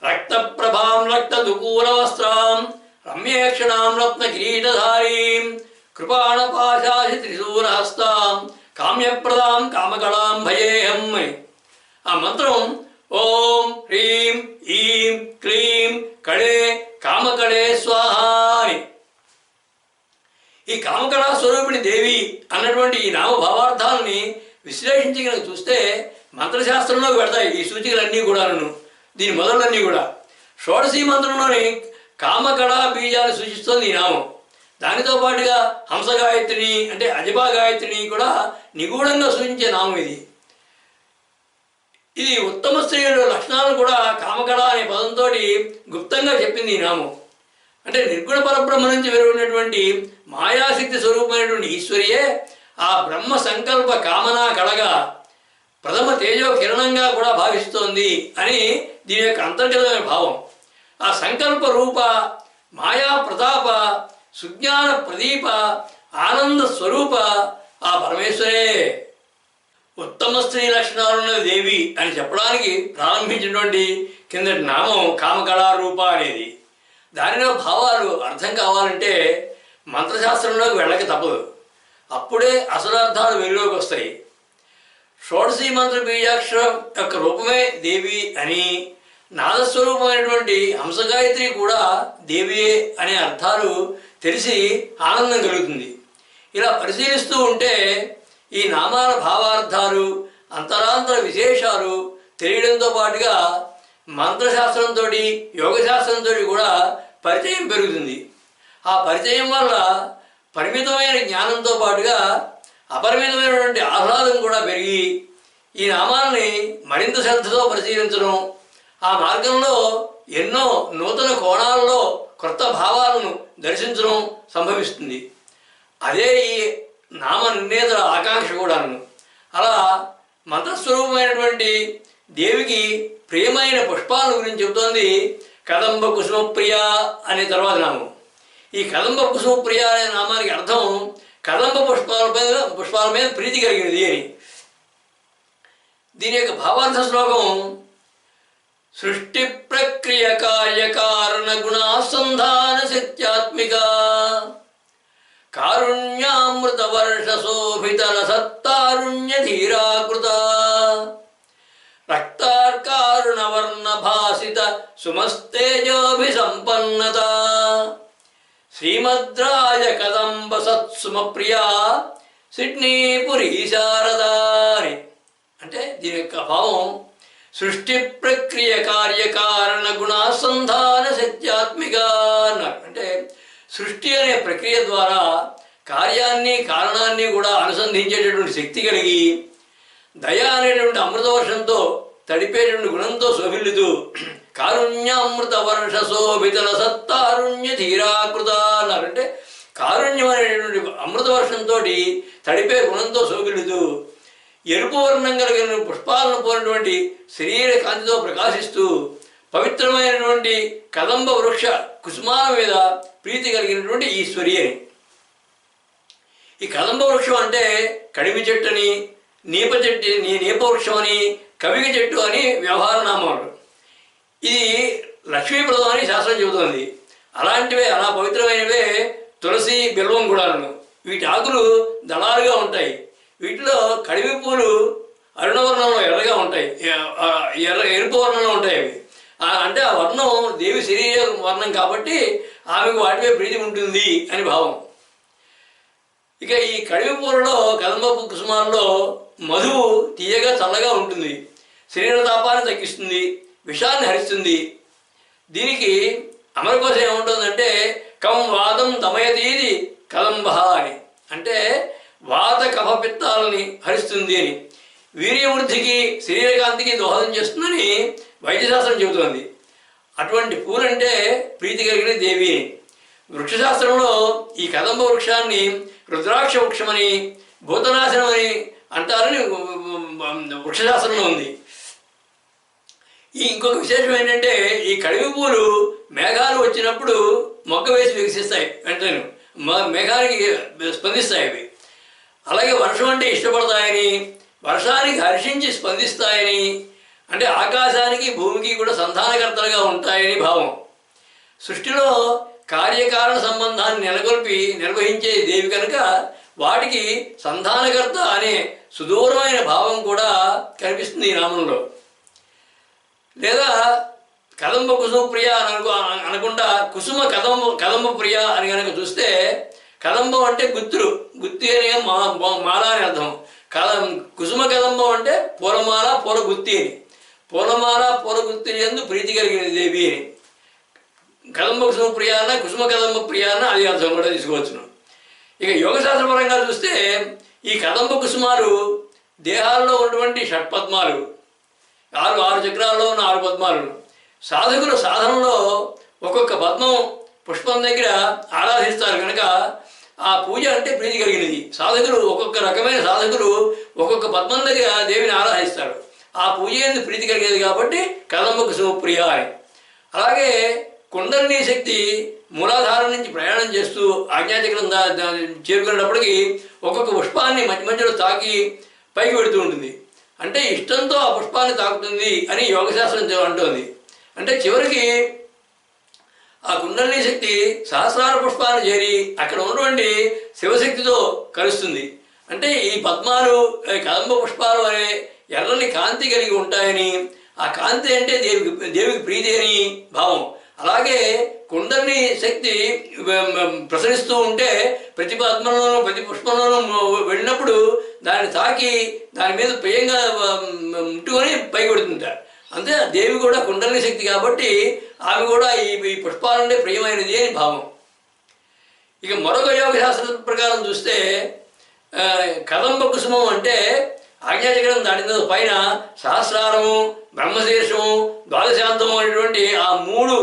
రక్త ప్రభాం రక్త దుకూల వస్త్రాం రమ్యేక్షణాం రత్న కిరీటధారీం కృపాణపాశాసి త్రిశూలహస్తాం కామ్యప్రదాం కామకళాం భయేహం. ఆ మంత్రం ఓం హ్రీం ఈం క్లీం కళే కామకళే స్వాహా అని. ఈ కామకళా స్వరూపిణి దేవి అన్నటువంటి ఈ నామ భావార్థాలని విశ్లేషించి కనుక చూస్తే మంత్రశాస్త్రంలోకి పెడతాయి ఈ సూచికలన్నీ కూడాను. దీని మొదలన్నీ కూడా షోడశీ మంత్రంలోని కామకళా బీజాన్ని సూచిస్తోంది ఈ నామం. దానితో పాటుగా హంస గాయత్రిని అంటే అజపా గాయత్రిని కూడా నిగూఢంగా సూచించే నామం ఇది. ఇది ఉత్తమ స్త్రీల లక్షణాలను కూడా కామకళ అనే పదంతో గుప్తంగా చెప్పింది ఈ నామం. అంటే నిర్గుణ పరబ్రహ్మ నుంచి వెలువడినటువంటి మాయాశక్తి స్వరూపమైనటువంటి ఈశ్వరియే ఆ బ్రహ్మ సంకల్ప కామనా కళగా ప్రథమ తేజో కిరణంగా కూడా భావిస్తోంది అని దీని యొక్క అంతర్గతమైన భావం. ఆ సంకల్ప రూప మాయా ప్రతాప సుజ్ఞాన ప్రదీప ఆనంద స్వరూప ఆ పరమేశ్వరే ఉత్తమ స్త్రీ లక్షణాలున్న దేవి అని చెప్పడానికి ప్రారంభించినటువంటి కిందటి నామం కామకళారూప అనేది. దానిలో భావాలు అర్థం కావాలంటే మంత్రశాస్త్రంలోకి వెళ్ళక తప్పదు, అప్పుడే అసలు అర్థాలు వెలుగులోకి వస్తాయి. షోడశీ మంత్ర బీజాక్షరం యొక్క రూపమే దేవి అని, నాదస్వరూపమైనటువంటి హంసగాయత్రి కూడా దేవియే అనే అర్థాలు తెలిసి ఆనందం కలుగుతుంది. ఇలా పరిశీలిస్తూ ఉంటే ఈ నామాల భావార్థాలు అంతరాంతర విశేషాలు తెలియడంతో పాటుగా మంత్రశాస్త్రంతో యోగశాస్త్రంతో కూడా పరిచయం పెరుగుతుంది. ఆ పరిచయం వల్ల పరిమితమైన జ్ఞానంతో పాటుగా అపరిమితమైనటువంటి ఆహ్లాదం కూడా పెరిగి ఈ నామాలని మరింత శ్రద్ధతో పరిశీలించడం, ఆ మార్గంలో ఎన్నో నూతన కోణాల్లో కొత్త భావాలను దర్శించడం సంభవిస్తుంది. అదే ఈ నామ నిర్ణేతల ఆకాంక్ష కూడాను. అలా మంత్రస్వరూపమైనటువంటి దేవికి ప్రియమైన పుష్పాల గురించి చెబుతోంది కదంబ కుసుమ ప్రియ అనే తర్వాత నామం. ఈ కదంబ కుసుమ ప్రియ అనే నామానికి అర్థం కదంబ పుష్పాల మీద ప్రీతి కలిగినది అని. దీని యొక్క భావార్థ శ్లోకం సృష్టి ప్రక్రియ కార్యకారణ గుణాసంధాన శక్త్యాత్మిక కారుణ్యామృత వర్ష శోభితల సత్తారుణ్య ధీరాకృత రక్తార్కారుణ వర్ణ భాసిత సుమస్తేజోభిసంపన్నత శ్రీమద్రాజ కదంబ సత్సుమ ప్రియా సిడ్నీపురి శారదారి. అంటే దీని యొక్క భావం సృష్టి ప్రక్రియ కార్యకారణ గుణాసంధాన శక్త్యాత్మిక అన్నారు. అంటే సృష్టి అనే ప్రక్రియ ద్వారా కార్యాన్ని కారణాన్ని కూడా అనుసంధించేటటువంటి శక్తి కలిగి దయ అనేటువంటి అమృతవర్షంతో తడిపేటువంటి గుణంతో శోభిల్లుతూ కారుణ్యామృత వర్ష శోభితల సత్తారుణ్య ధీరాకృత అన్నారు. అంటే కారుణ్యం అనేటువంటి అమృత వర్షంతో తడిపే గుణంతో శోభిల్లుతూ ఎరుపు వర్ణం కలిగిన పుష్పాలను పోలినటువంటి శరీర కాంతితో ప్రకాశిస్తూ పవిత్రమైనటువంటి కదంబ వృక్ష కుసుమాల మీద ప్రీతి కలిగినటువంటి ఈశ్వరి అని. ఈ కదంబ వృక్షం అంటే కడిమి చెట్టు అని, నీప వృక్షం అని, కవిగ చెట్టు అని వ్యవహార నామాలు. ఇది లక్ష్మీప్రదం అని శాస్త్రం చెబుతోంది. అలాంటివే అలా పవిత్రమైనవే తులసి బిల్వం కూడాను. వీటి ఆకులు దళాలుగా ఉంటాయి. వీటిలో కడిమి పూలు అరుణవర్ణంలో ఎర్రగా ఉంటాయి, ఎరుపు వర్ణంలో ఉంటాయి. అవి అంటే ఆ వర్ణం దేవి శరీర వర్ణం కాబట్టి ఆమెకు వాటిపై ప్రీతి ఉంటుంది అని భావం. ఇక ఈ కడిమి పూలలో కదంబ కుసుమాల్లో మధువు తీయగా చల్లగా ఉంటుంది, శరీర తాపాన్ని తగ్గిస్తుంది, విషాన్ని హరిస్తుంది. దీనికి అమరకోశం ఏముంటుందంటే కం వాదం దమయతీది కదంబ అని. అంటే వాత కఫ పిత్తాలని హరిస్తుంది అని, వీర్యవృద్ధికి శరీరకాంతికి దోహదం చేస్తుందని వైద్యశాస్త్రం చెబుతోంది. అటువంటి పూలంటే ప్రీతి కలిగిన దేవి. వృక్షశాస్త్రంలో ఈ కదంబ వృక్షాన్ని రుద్రాక్ష వృక్షమని భూతనాశనమని అంటారని వృక్షశాస్త్రంలో ఉంది. ఇంకొక విశేషం ఏంటంటే ఈ కడివి పూలు మేఘాలు వచ్చినప్పుడు మొగ్గ వేసి వికసిస్తాయి, వెంటనే మేఘానికి స్పందిస్తాయి అవి. అలాగే వర్షం అంటే ఇష్టపడతాయని, వర్షానికి హర్షించి స్పందిస్తాయని, అంటే ఆకాశానికి భూమికి కూడా సంధానకర్తలుగా ఉంటాయని భావం. సృష్టిలో కార్యకారణ సంబంధాన్ని నెలకొల్పి నిర్వహించే దేవి కనుక వాటికి సంధానకర్త అనే సుదూరమైన భావం కూడా కనిపిస్తుంది ఈ నామంలో. లేదా కదంబ కుసుమ ప్రియ అని అనకుండా కుసుమ కదంబ ప్రియ అని కనుక చూస్తే, కదంబం అంటే గుత్తి అనే మాల అని అర్థం. కుసుమ కదంబం అంటే పూలమాల పూల గుత్తి అని. పూలమాల పూల గుత్తి ఎందు ప్రీతి కలిగిన దేవి అని. కదంబ కుసుమ ప్రియ అన్న కుసుమ కదంబ ప్రియ అన్న అది అర్థం కూడా తీసుకోవచ్చును. ఇక యోగశాస్త్రపరంగా చూస్తే ఈ కదంబ కుసుమాలు దేహాల్లో ఉన్నటువంటి షట్పద్మాలు, ఆరు చక్రాల్లో ఉన్న 6 పద్మాలు. సాధకుల సాధనలో ఒక్కొక్క పద్మం పుష్పం దగ్గర ఆరాధిస్తారు కనుక ఆ పూజ అంటే ప్రీతి కలిగినది. సాధకులు ఒక్కొక్క రకమైన సాధకులు ఒక్కొక్క పద్మం దగ్గర దేవిని ఆరాధిస్తారు. ఆ పూజ ఎందుకు ప్రీతి కలిగేది కాబట్టి కదంబ కుసుమ ప్రియ అని. అలాగే కుండలిని శక్తి మూలాధారం నుంచి ప్రయాణం చేస్తూ ఆజ్ఞాచక్రం చేరుకునేటప్పటికి ఒక్కొక్క పుష్పాన్ని మధ్య మధ్యలో తాకి పైకి పెడుతూ ఉంటుంది. అంటే ఇష్టంతో ఆ పుష్పాన్ని తాకుతుంది అని యోగశాస్త్రం అంటోంది. అంటే చివరికి ఆ కుండలిని శక్తి సహస్రార పుష్పాన్ని చేరి అక్కడ ఉన్నటువంటి శివశక్తితో కలుస్తుంది. అంటే ఈ పద్మాలు కదంబ పుష్పాలు అనే ఎర్రని కాంతి కలిగి ఉంటాయని, ఆ కాంతి అంటే దేవికి ప్రీతి అని భావం. అలాగే కుండలిని శక్తి ప్రసరిస్తూ ఉంటే ప్రతి పద్మంలోనూ ప్రతి పుష్పంలోనూ వెళ్ళినప్పుడు దాన్ని తాకి దాని మీద ప్రియంగా ముట్టుకొని పైకి పెడుతుంటారు. అంతే దేవి కూడా కుండలిని శక్తి కాబట్టి ఆమె కూడా ఈ పుష్పాలంటే ప్రియమైనది అని భావం. ఇక మరొక యోగ శాస్త్రం ప్రకారం చూస్తే కదంబ కుసుమం అంటే ఆజ్ఞాచక్రం దాటిన పైన సహస్రారము, బ్రహ్మశీర్షము, ద్వాదశాంతము అనేటువంటి ఆ 3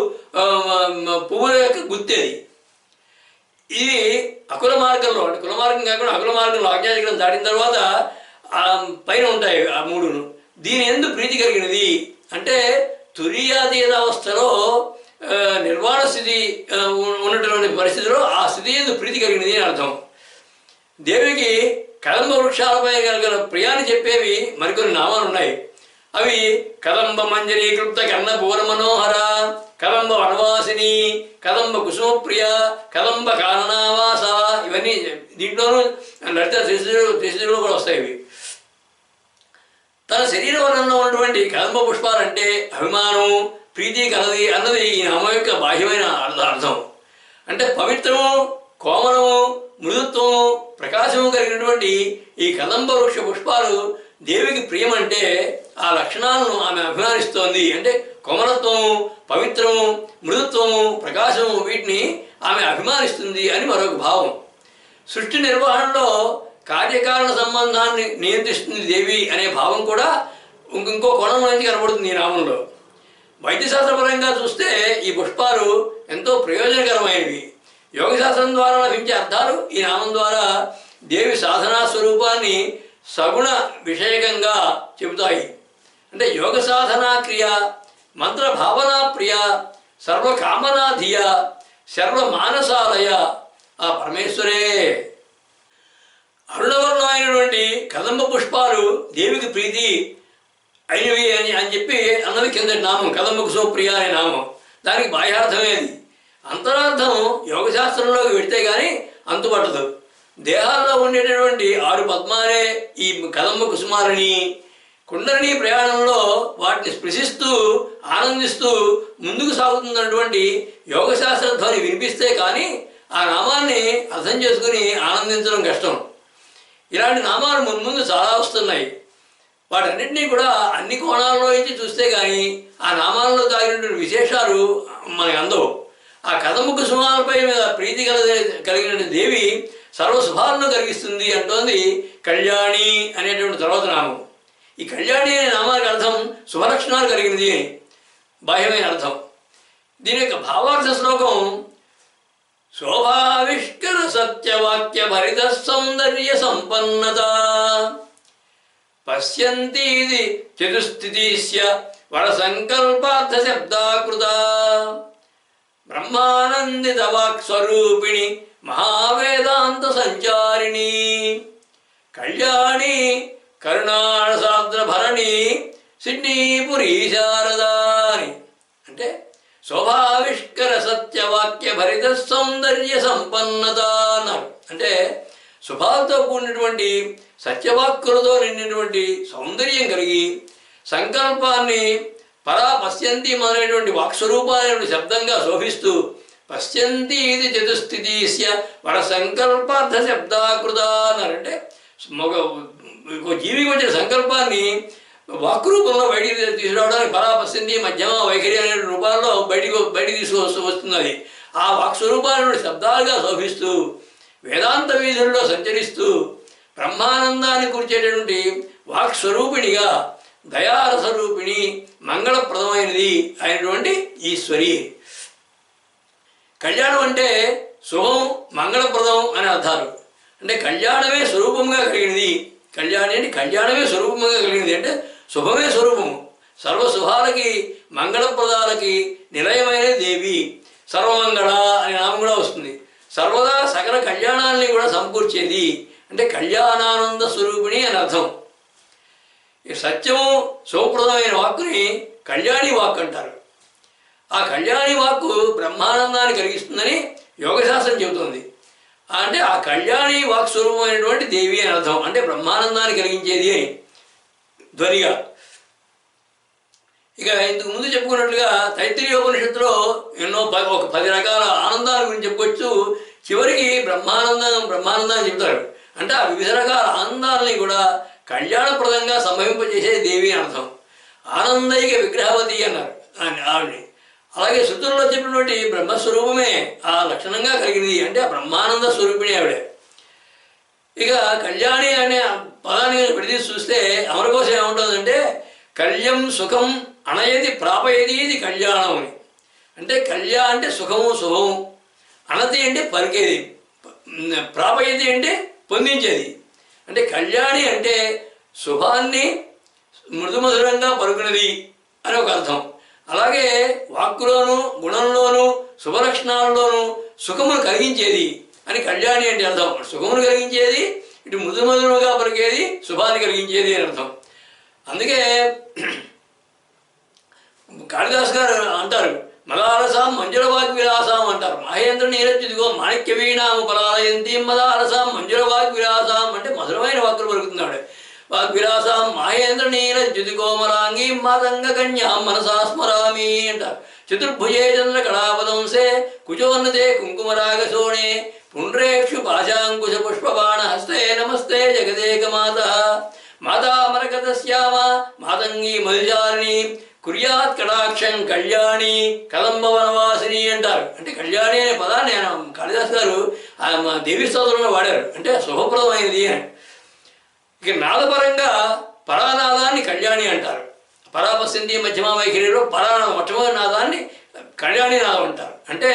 పువ్వుల యొక్క గుర్తేది. ఇది అకుల మార్గంలో, అంటే కుల మార్గం కాకుండా అకుల మార్గంలో ఆజ్ఞాచక్రం దాటిన తర్వాత పైన ఉంటాయి ఆ 3ను. దీని ఎందు ప్రీతి కలిగినది అంటే తురీయాతీత అవస్థలో నిర్వాణ స్థితి ఉన్నటువంటి పరిస్థితిలో ఆ స్థితి ఎందు ప్రీతి కలిగినది అని అర్థం. దేవికి కదంబ వృక్షాలపై కలిగిన ప్రియాన్ని చెప్పేవి మరికొన్ని నామాలు ఉన్నాయి. అవి కదంబ మంజరీకృప్త కర్ణపూర మనోహర, కదంబ వనవాసిని, కదంబ కుసుమప్రియ, కదంబ కారణావాస. ఇవన్నీ దీంట్లోనూ లలిత త్రిశూలో కూడా వస్తాయి. ఇవి తన శరీర వర్ణంలో ఉన్నటువంటి కదంబ పుష్పాలంటే అభిమానం, ప్రీతి కలది అన్నది ఈ నామం యొక్క బాహ్యమైన అర్థం. అంటే పవిత్రము, కోమలము, మృదుత్వము, ప్రకాశము కలిగినటువంటి ఈ కదంబ వృక్ష పుష్పాలు దేవికి ప్రియమంటే ఆ లక్షణాలను ఆమె అభిమానిస్తోంది. అంటే కోమలత్వము, పవిత్రము, మృదుత్వము, ప్రకాశము వీటిని ఆమె అభిమానిస్తుంది అని మరొక భావం. సృష్టి నిర్వహణలో కార్యకారణ సంబంధాన్ని నియంత్రిస్తుంది దేవి అనే భావం కూడా ఇంకో కోణం నుంచి కనబడుతుంది ఈ నామంలో. వైద్యశాస్త్రపరంగా చూస్తే ఈ పుష్పాలు ఎంతో ప్రయోజనకరమైనవి. యోగశాస్త్రం ద్వారా లభించే అర్థాలు ఈ నామం ద్వారా దేవి సాధనా స్వరూపాన్ని సగుణ విషయకంగా చెబుతాయి. అంటే యోగ సాధనా క్రియ, మంత్ర భావనా ప్రియ, సర్వకామనాధియ, సర్వమానసాలయ ఆ పరమేశ్వరే. అరుణవర్ణమైనటువంటి కదంబ పుష్పాలు దేవికి ప్రీతి అయినవి అని చెప్పి అన్నది కిందటి నామం కదంబ కుసుమప్రియ అనే నామం. దానికి బాహ్యార్థమేది. అంతరార్థం యోగశాస్త్రంలోకి వెడితే కానీ అంతుపట్టదు. దేహాల్లో ఉండేటటువంటి 6 పద్మాలే ఈ కదంబ కుసుమాలని. కుండలిని ప్రయాణంలో వాటిని స్పృశిస్తూ ఆనందిస్తూ ముందుకు సాగుతున్నటువంటి యోగశాస్త్ర ధ్వని వినిపిస్తే కానీ ఆ నామాన్ని అర్థం చేసుకుని ఆనందించడం కష్టం. ఇలాంటి నామాలు ముందు చాలా వస్తున్నాయి. వాటన్నింటినీ కూడా అన్ని కోణాల్లో నుంచి చూస్తే కానీ ఆ నామాలలో తాగినటువంటి విశేషాలు మనకు అందవు. ఆ కదమ్మ కుసుమాలపై మీద ప్రీతి కలిగిన దేవి సర్వశుభాలను కలిగిస్తుంది అంటోంది కళ్యాణి అనేటువంటి తర్వాత నామం. ఈ కళ్యాణి అనే నామానికి అర్థం శుభలక్షణాలు కలిగినది అని బాహ్యమైన అర్థం. దీని యొక్క భావార్థ శ్లోకం శోభావిష్కర సత్యవాక్య భరిత సౌందర్య సంపన్నత పశ్యంతీది చతుస్థితిస్య వరసంకల్పార్థ శబ్దాకృత బ్రహ్మానందిత వాక్స్వరూపిణి మహావేదాంత సంచారిణి కళ్యాణి కరుణాసాద్రభరణి సిడ్నీపురీ శారదాని. అంటే శోభావిష్కర సత్యవాక్య భరిత సౌందర్య సంపన్నత అన్నారు. అంటే శుభాలతో కూడినటువంటి సత్యవాక్కులతో నిండినటువంటి సౌందర్యం కలిగి సంకల్పాన్ని పరా పశ్యంతి మొదలైనటువంటి వాక్స్వరూపాలైనటువంటి శబ్దంగా శోభిస్తూ పశ్యంతి ఇది చతుస్థితిస్య వర సంకల్పార్థ శబ్దాకృత అన్నారంటే ఒక జీవికి వచ్చిన సంకల్పాన్ని వాక్ రూపంలో బయటికి తీసుకురావడానికి పరా పశ్యంతి మధ్యమ వైఖరి అనే రూపాల్లో బయటికి తీసుకువస్తుంది. అది ఆ వాక్స్వరూపాలను శబ్దాలుగా శోభిస్తూ వేదాంత వీధుల్లో సంచరిస్తూ బ్రహ్మానందాన్ని కూర్చేటటువంటి వాక్స్వరూపిణిగా దయారసరూపిణి మంగళప్రదమైనది అయినటువంటి ఈశ్వరి. కళ్యాణం అంటే శుభం మంగళప్రదం అని అర్థాలు. అంటే కళ్యాణమే స్వరూపంగా కలిగినది. కళ్యాణి అంటే కళ్యాణమే స్వరూపంగా కలిగినది అంటే శుభమే స్వరూపము. సర్వశుభాలకి మంగళప్రదాలకి నిలయమైన దేవి. సర్వమంగళ అనే నామం కూడా వస్తుంది. సర్వదా సకల కళ్యాణాలని కూడా సమకూర్చేది అంటే కళ్యాణానంద స్వరూపిణి అని అర్థం. ఈ సత్యము శుభప్రదమైన వాక్కుని కళ్యాణి వాక్ అంటారు. ఆ కళ్యాణి వాక్కు బ్రహ్మానందాన్ని కలిగిస్తుందని యోగశాస్త్రం చెబుతుంది. అంటే ఆ కళ్యాణి వాక్ స్వరూపమైనటువంటి దేవి అని అర్థం. అంటే బ్రహ్మానందాన్ని కలిగించేది అని ధ్వనిగా. ఇక ఇంతకు ముందు చెప్పుకున్నట్లుగా తైత్తిరీయోపనిషత్తులో ఒక 10 రకాల ఆనందాల గురించి చెప్పుకోవచ్చు. చివరికి బ్రహ్మానందాన్ని చెప్తారు. అంటే ఆ వివిధ రకాల ఆనందాలని కూడా కళ్యాణప్రదంగా సంభవింపజేసే దేవి అని అర్థం. ఆనందైక విగ్రహవతి అన్నారు ఆవిడ్ని. అలాగే శృతుల్లో చెప్పినటువంటి బ్రహ్మస్వరూపమే ఆ లక్షణంగా కలిగినది. అంటే ఆ బ్రహ్మానంద స్వరూపిణి ఆవిడే. ఇక కళ్యాణి అనే పదాన్ని విడదీసి చూస్తే అమరకోశం ఏముంటుందంటే కళ్యం సుఖం అనయది ప్రాపయది ఇది కళ్యాణం అని. అంటే కళ్యా అంటే సుఖము శుభము, అనతి అంటే పలికేది, ప్రాపయది అంటే పొందించేది. అంటే కళ్యాణి అంటే శుభాన్ని మృదుమధురంగా పలుకున్నది అని ఒక అర్థం. అలాగే వాక్కులోను గుణంలోను శుభలక్షణాల్లోనూ సుఖమును కలిగించేది అని కళ్యాణి అంటే అర్థం. సుఖమును కలిగించేది, ఇటు మృదుమధురంగా పలికేది, శుభాన్ని కలిగించేది అని అర్థం. అందుకే కాళిదాస్ గారు అంటారు మదారసాం మంజుల వాగ్విలాసాం అంటారు. మహేంద్ర నీరజ్జుదిగో మాణిక్య వీణాము పలాలయంతి మదారసాం మంజుల వాగ్విలాసాం అంటే మధురమైన వాక్కులు పలుకుతున్నాడు. వాగ్విలాసాం మహేంద్ర నీరజ్జుదికోమలాంగీ మాతంగ కన్యాం మనసా స్మరామి అంటారు. చతుర్భుజే చంద్ర కళాపదంసే కుచోన్నతే కుంకుమరాగశోణే పుండ్రేక్షు పాశాంకుశ పుష్పబాణ హస్తే నమస్తే జగదేక మాత మాతామరకతశ్యామ మాతంగీ మధుచారిణి కుర్యాత్ కటాక్షం కళ్యాణి కదంబవనవాసిని అంటారు. అంటే కళ్యాణి అనే పదాన్ని ఆయన కాళిదాస్ గారు దేవీ స్తోత్రంలో వాడారు. అంటే శుభప్రదమైనది అని. ఇక నాదపరంగా పరానాదాన్ని కళ్యాణి అంటారు. పరాపశ్యంతి మధ్యమ వైఖరిలో మొట్టమొదటి నాదాన్ని కళ్యాణి నాదం అంటారు. అంటే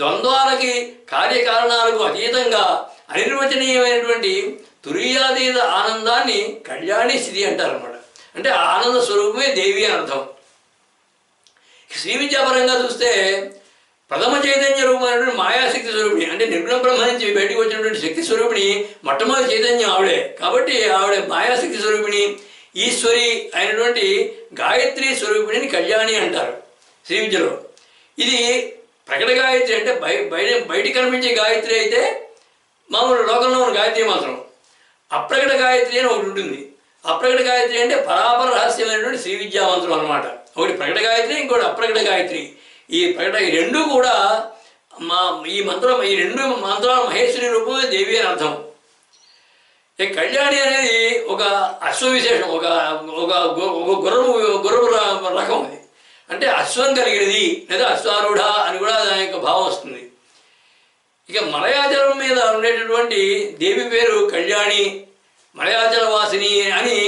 ద్వంద్వాలకి కార్యకారణాలకు అతీతంగా అనిర్వచనీయమైనటువంటి తురీయాతీత ఆనందాన్ని కళ్యాణి స్థితి అంటారు అన్నమాట. అంటే ఆనంద స్వరూపమే దేవి అని అర్థం. శ్రీ విద్యాపరంగా చూస్తే ప్రథమ చైతన్య రూపమైనటువంటి మాయాశక్తి స్వరూపిణి అంటే నిర్గుణ బ్రహ్మ నుంచి బయటకు వచ్చినటువంటి శక్తి స్వరూపిణి మొట్టమొదటి చైతన్యం ఆవిడే. కాబట్టి ఆవిడ మాయాశక్తి స్వరూపిణి ఈశ్వరి అయినటువంటి గాయత్రి స్వరూపిణిని కళ్యాణి అంటారు శ్రీ విద్యలో. ఇది ప్రకట గాయత్రి అంటే బయటికి కనిపించే గాయత్రి అయితే మామూలు లోకంలో ఉన్న గాయత్రి మాత్రం. అప్రకట గాయత్రి అని ఒకటి ఉంటుంది. అప్రకట గాయత్రి అంటే పరాపర రహస్యమైనటువంటి శ్రీ విద్యా మంత్రం అన్నమాట. ఒకటి ప్రకట గాయత్రి, ఇంకోటి అప్రకట గాయత్రి. ఈ రెండు కూడా ఈ రెండు మంత్రాల మహేశ్వరి రూపమే దేవి అని అర్థం. ఈ కళ్యాణి అనేది ఒక అశ్వవిశేషం, ఒక గుర్రపు రకం అది. అంటే అశ్వం కలిగినది లేదా అశ్వారూఢ అని కూడా దాని యొక్క భావం వస్తుంది. ఇక మలయాచలం మీద ఉండేటటువంటి దేవి పేరు కళ్యాణి, మలయాచల వాసిని అని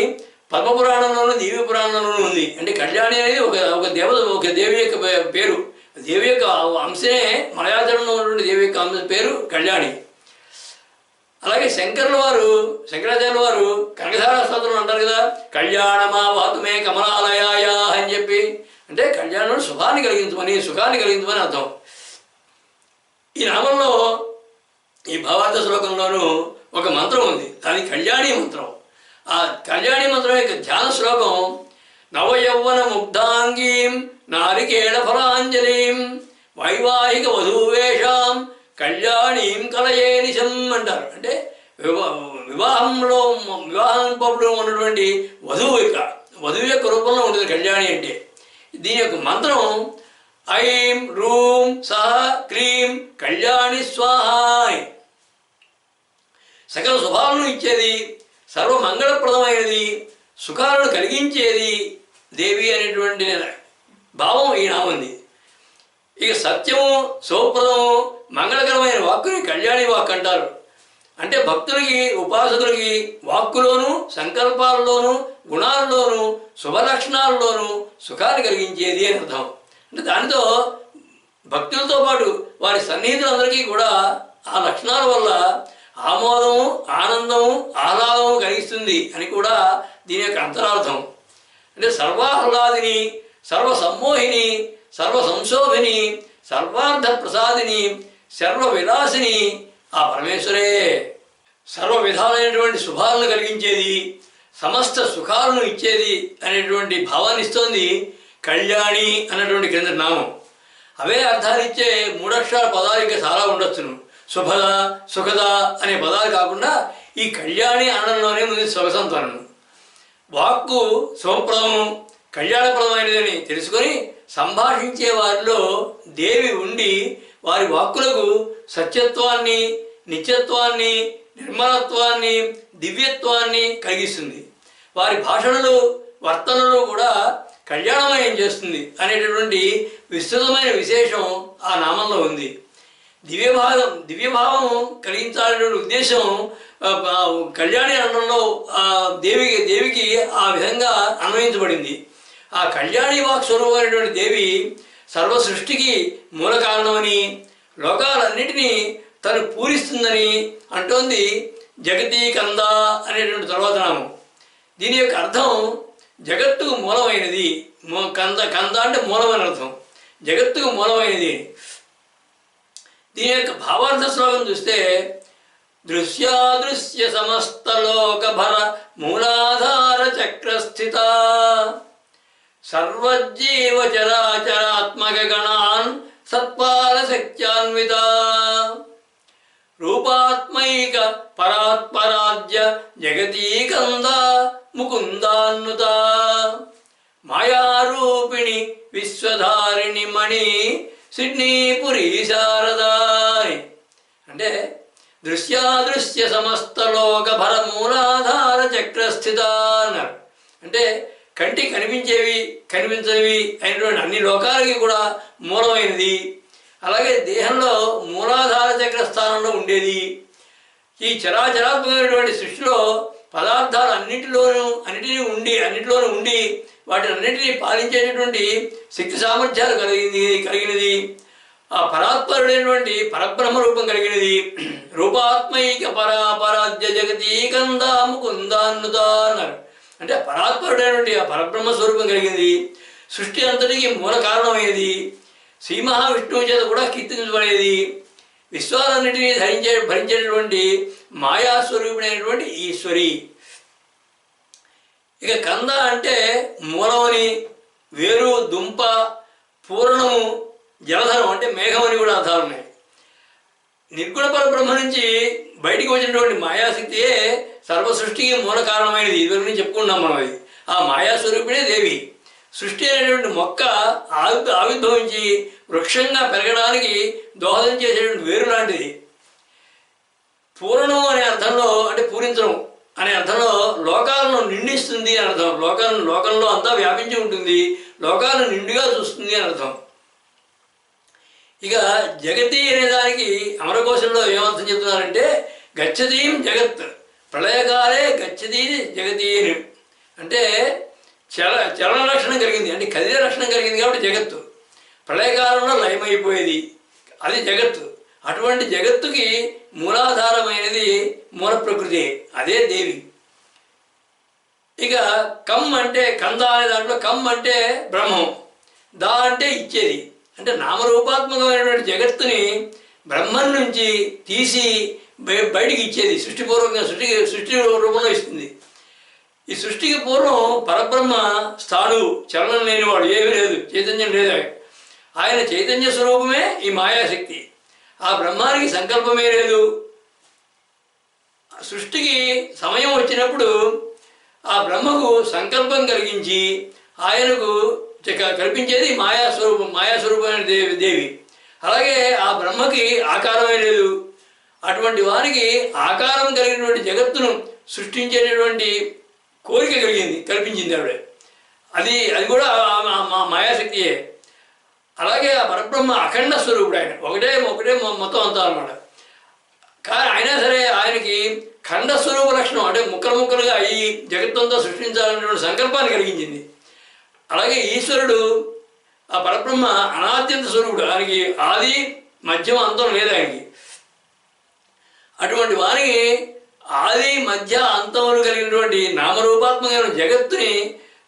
పద్మపురాణంలోనూ దేవి పురాణంలోనూ ఉంది. అంటే కళ్యాణి అనేది ఒక దేవి యొక్క పేరు, దేవి యొక్క అంశనే మలయాచలంలో ఉన్నటువంటి దేవి యొక్క అంశ పేరు కళ్యాణి. అలాగే శంకరాచార్యుల వారు కనకధార స్తోత్రం అంటారు కదా, కళ్యాణమా వాతుమే కమలాలయాయ అని చెప్పి, అంటే కళ్యాణం సుఖాన్ని కలిగించమని, సుఖాన్ని కలిగించమని అర్థం. ఈ నామంలో ఈ భావార్థ శ్లోకంలోనూ ఒక మంత్రం ఉంది, అది కళ్యాణి మంత్రం. ఆ కళ్యాణి మంత్రం యొక్క ధ్యాన శ్లోకం నవయౌవన ముగ్ధాంగీం నారికేళ ఫలాంజలిం వైవాహిక వధూవేషాం కళ్యాణీం కలయే నిశం అంటారు. అంటే వివాహం పప్పులో ఉన్నటువంటి వధువు యొక్క రూపంలో ఉంటుంది కళ్యాణి అంటే. దీని యొక్క మంత్రం ఐం రూం సహ క్రీం కళ్యాణి స్వాహ. సకల శుభాలను ఇచ్చేది, సర్వమంగళప్రదమైనది, సుఖాలను కలిగించేది దేవి అనేటువంటి భావం ఈ నామంది. ఇక సత్యము, శుభప్రదము, మంగళకరమైన వాక్కుని కళ్యాణి వాక్ అంటారు. అంటే భక్తులకి, ఉపాసకులకి వాక్కులోను, సంకల్పాలలోను, గుణాల్లోనూ, శుభలక్షణాల్లోనూ సుఖాన్ని కలిగించేది అని అర్థం. అంటే దానితో భక్తులతో పాటు వారి సన్నిహితులందరికీ కూడా ఆ లక్షణాల వల్ల ఆమోదము, ఆనందము, ఆహ్లాదము కలిగిస్తుంది అని కూడా దీని యొక్క అంతరార్థం. అంటే సర్వాహ్లాదిని, సర్వసమ్మోహిని, సర్వసంశోభిని, సర్వార్థ ప్రసాదిని, సర్వ విలాసిని ఆ పరమేశ్వరే. సర్వ విధాలైనటువంటి శుభాలను కలిగించేది, సమస్త సుఖాలను ఇచ్చేది అనేటువంటి భావాన్ని ఇస్తోంది కళ్యాణి అన్నటువంటి క్రింద నామం. అవే అర్థాలు ఇచ్చే మూడక్షరాల పదాలు ఇంకా చాలా ఉండొచ్చును. శుభద, సుఖద అనే పదాలు కాకుండా ఈ కళ్యాణి అనడంలోనే ముందు సుఖసంతానం. వాక్కు శుభప్రదము, కళ్యాణప్రదమైనదని తెలుసుకొని సంభాషించే వారిలో దేవి ఉండి వారి వాక్కులకు సత్యత్వాన్ని, నిత్యత్వాన్ని, నిర్మలత్వాన్ని, దివ్యత్వాన్ని కలిగిస్తుంది. వారి భాషణలు, వర్తనలు కూడా కళ్యాణమయం చేస్తుంది అనేటటువంటి విస్తృతమైన విశేషం ఆ నామంలో ఉంది. దివ్యభావం కలిగించాలనే ఉద్దేశం కళ్యాణి అనడంలో దేవికి ఆ విధంగా అన్వయించబడింది. ఆ కళ్యాణి వాక్ స్వరూపమైనటువంటి దేవి సర్వ సృష్టికి మూల కారణమని, లోకాలన్నిటినీ తను పూరిస్తుందని అంటోంది జగతీ కంద అనేటువంటి తర్వాత నామం. దీని యొక్క అర్థం జగత్తుకు మూలమైనది. కంద అంటే మూలమైన అర్థం, జగత్తుకు మూలమైనది. దీని యొక్క భావార్థ శ్లోకం చూస్తే దృశ్యాదృశ్య సమస్త లోకభర మూలాధార చక్రస్థిత సర్వజీవ చరాచరాత్మక గణాన్ సత్పాల శక్త్యాన్విత రూపాత్మైక పరాత్పరాజ్య జగతీకంద ముకుందాన్నుత మాయారూపిణి విశ్వధారిణి మణి సిడ్నీపురి శారదాయ్. అంటే దృశ్యాదృశ్య సమస్త లోక భర మూలాధార చక్రస్థిత అన్నారు. అంటే కంటి కనిపించేవి, కనిపించనివి అయినటువంటి అన్ని లోకాలకి కూడా మూలమైనది. అలాగే దేహంలో మూలాధార చక్ర స్థానంలో ఉండేది. ఈ చరాచరాత్మకమైనటువంటి సృష్టిలో పదార్థాలు అన్నిటిలోనూ ఉండి వాటిని అన్నింటినీ పాలించేటటువంటి శక్తి సామర్థ్యాలు కలిగినది. ఆ పరాత్పరుడైనటువంటి పరబ్రహ్మ రూపం కలిగినది. రూపాత్మైక పరాపరాధ్య జగతీకందా ముకుందాన్నుత అన్నారు. అంటే పరాత్పరుడైనటువంటి ఆ పరబ్రహ్మ స్వరూపం కలిగింది. సృష్టి అంతటికి మూల కారణమైనది. శ్రీ మహావిష్ణువు చేత కూడా కీర్తించబడేది. విశ్వాలన్నిటినీ భరించేటటువంటి మాయాస్వరూపుడైనటువంటి ఈశ్వరి. ఇక కంద అంటే మూలమని, వేరు, దుంప, పూర్ణము, జలధరం అంటే మేఘం అని కూడా అర్థాలు ఉన్నాయి. నిర్గుణ పరబ్రహ్మ నుంచి బయటికి వచ్చినటువంటి మాయాశక్తియే సర్వసృష్టికి మూల కారణమైనది. ఇదివరకు నుంచి చెప్పుకున్నాం మనం. అది ఆ మాయాస్వరూపిణే దేవి. సృష్టి అనేటువంటి మొక్క ఆవిర్భవించి వృక్షంగా పెరగడానికి దోహదం చేసేటువంటి వేరు లాంటిది. పూరణం అనే అర్థంలో అంటే పూరించడం అనే అర్థంలో లోకాలను నిండిస్తుంది అని అర్థం. లోకంలో అంతా వ్యాపించి ఉంటుంది, లోకాలను నిండుగా చూస్తుంది అని అర్థం. ఇక జగతి అనే దానికి అమరకోశంలో ఏమర్థం చెప్తున్నారంటే గచ్చతీం జగత్ ప్రళయకాలే గచ్చతీ జగతి అని. అంటే చలన లక్షణం కలిగింది, అంటే కదిలే లక్షణం కలిగింది కాబట్టి జగత్తు. ప్రళయకాలంలో లయమైపోయేది అది జగత్తు. అటువంటి జగత్తుకి మూలాధారమైనది మూల ప్రకృతి, అదే దేవి. ఇక కమ్ అంటే కంద అనే దాంట్లో కమ్ అంటే బ్రహ్మం, దా అంటే ఇచ్చేది. అంటే నామరూపాత్మకమైనటువంటి జగత్తుని బ్రహ్మం నుంచి తీసి బయటికి ఇచ్చేది, సృష్టిపూర్వకంగా సృష్టి రూపంలో ఇస్తుంది. ఈ సృష్టికి పూర్వం పరబ్రహ్మ స్థాడు, చలనం లేనివాడు, ఏమీ లేదు, చైతన్యం లేదు. ఆయన చైతన్య స్వరూపమే ఈ మాయాశక్తి. ఆ బ్రహ్మానికి సంకల్పమే లేదు. సృష్టికి సమయం వచ్చినప్పుడు ఆ బ్రహ్మకు సంకల్పం కలిగించి ఆయనకు కల్పించేది మాయాస్వరూపమైన దేవి. అలాగే ఆ బ్రహ్మకి ఆకారమే లేదు. అటువంటి వారికి ఆకారం కలిగినటువంటి జగత్తును సృష్టించేటటువంటి కోరిక కల్పించింది ఆవిడ. అది కూడా మాయాశక్తియే. అలాగే ఆ పరబ్రహ్మ అఖండ స్వరూపుడు, ఆయన ఒకటే మొత్తం అంతా అన్నమాట. కానీ అయినా సరే ఆయనకి ఖండస్వరూప లక్షణం, అంటే ముక్కలుగా ఈ జగత్తంతా సృష్టించాలనేటువంటి సంకల్పాన్ని కలిగించింది. అలాగే ఈశ్వరుడు ఆ పరబ్రహ్మ అనాద్యంత స్వరూపుడు, ఆయనకి ఆది మధ్యం అంతం లేదు ఆయనకి. అటువంటి వారికి ఆది మధ్య అంతములు కలిగినటువంటి నామరూపాత్మకమైన జగత్తుని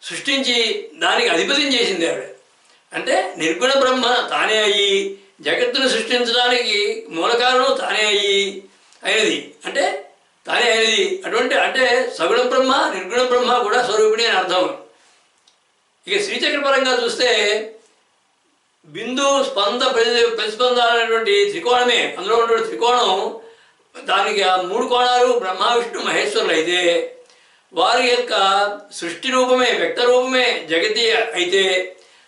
సృష్టించి దానికి అధిపత్యం చేసింది ఆవిడ. అంటే నిర్గుణ బ్రహ్మ తానే అయ్యి జగత్తును సృష్టించడానికి మూల కారణం తానే అయినది, అంటే తానే అయినది. అంటే సగుణ బ్రహ్మ నిర్గుణ బ్రహ్మ కూడా స్వరూపిణి అని అర్థం. ఇక శ్రీచక్రపరంగా చూస్తే బిందు స్పంద ప్రతిస్పందాలనేటువంటి త్రికోణమే, అందులో ఉన్నటువంటి త్రికోణం, దానికి ఆ 3 కోణాలు బ్రహ్మ విష్ణు మహేశ్వరులు అయితే వారి యొక్క సృష్టి రూపమే వ్యక్త రూపమే జగతి అయితే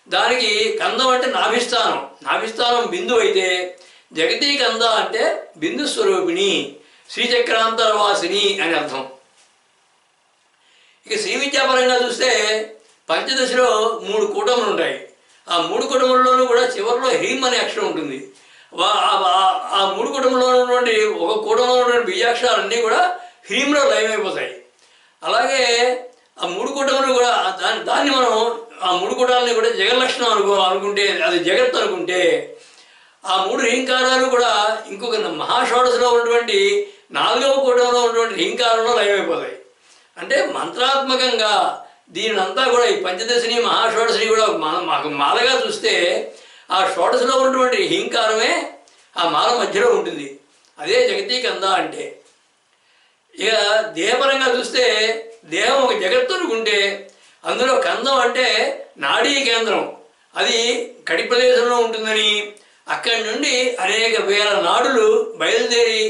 దానికి కందం అంటే నాభిస్థానం బిందు అయితే జగతి కంద అంటే బిందు స్వరూపిణి శ్రీచక్రాంతరవాసిని అని అర్థం. ఇక శ్రీ విద్యాపరంగా చూస్తే పంచదశలో 3 కూటములు ఉంటాయి. ఆ 3 కూటముల్లోనూ కూడా చివరిలో హ్రీం అనే అక్షరం ఉంటుంది. ఆ 3 కూటములో ఉన్నటువంటి ఒక కూటంలో ఉన్నటువంటి బీజాక్షరాలన్నీ కూడా హ్రీంలో లయమైపోతాయి. అలాగే ఆ 3 కూటములు కూడా దాన్ని మనం ఆ 3 కూటాలని కూడా జగల్లక్షణం అనుకుంటే అది జగత్ అనుకుంటే ఆ 3 హ్రీంకారాలు కూడా ఇంకొక మహాషోడశలో ఉన్నటువంటి 4వ కూటంలో ఉన్నటువంటి హ్రీంకారంలో లయమైపోతాయి. అంటే మంత్రాత్మకంగా దీనినంతా కూడా ఈ పంచదశిని మహాషోడశిని కూడా మాకు మాలగా చూస్తే ఆ షోడశలో ఉన్నటువంటి హ్రీంకారమే ఆ మాల మధ్యలో ఉంటుంది, అదే జగతీకంద అంటే. ఇక దేహపరంగా చూస్తే దేహం ఒక జగత్తు అనుకుంటే అందులో కందం అంటే నాడీ కేంద్రం, అది కడి ప్రదేశంలో ఉంటుందని, అక్కడి నుండి అనేక వేల నాడులు బయలుదేరి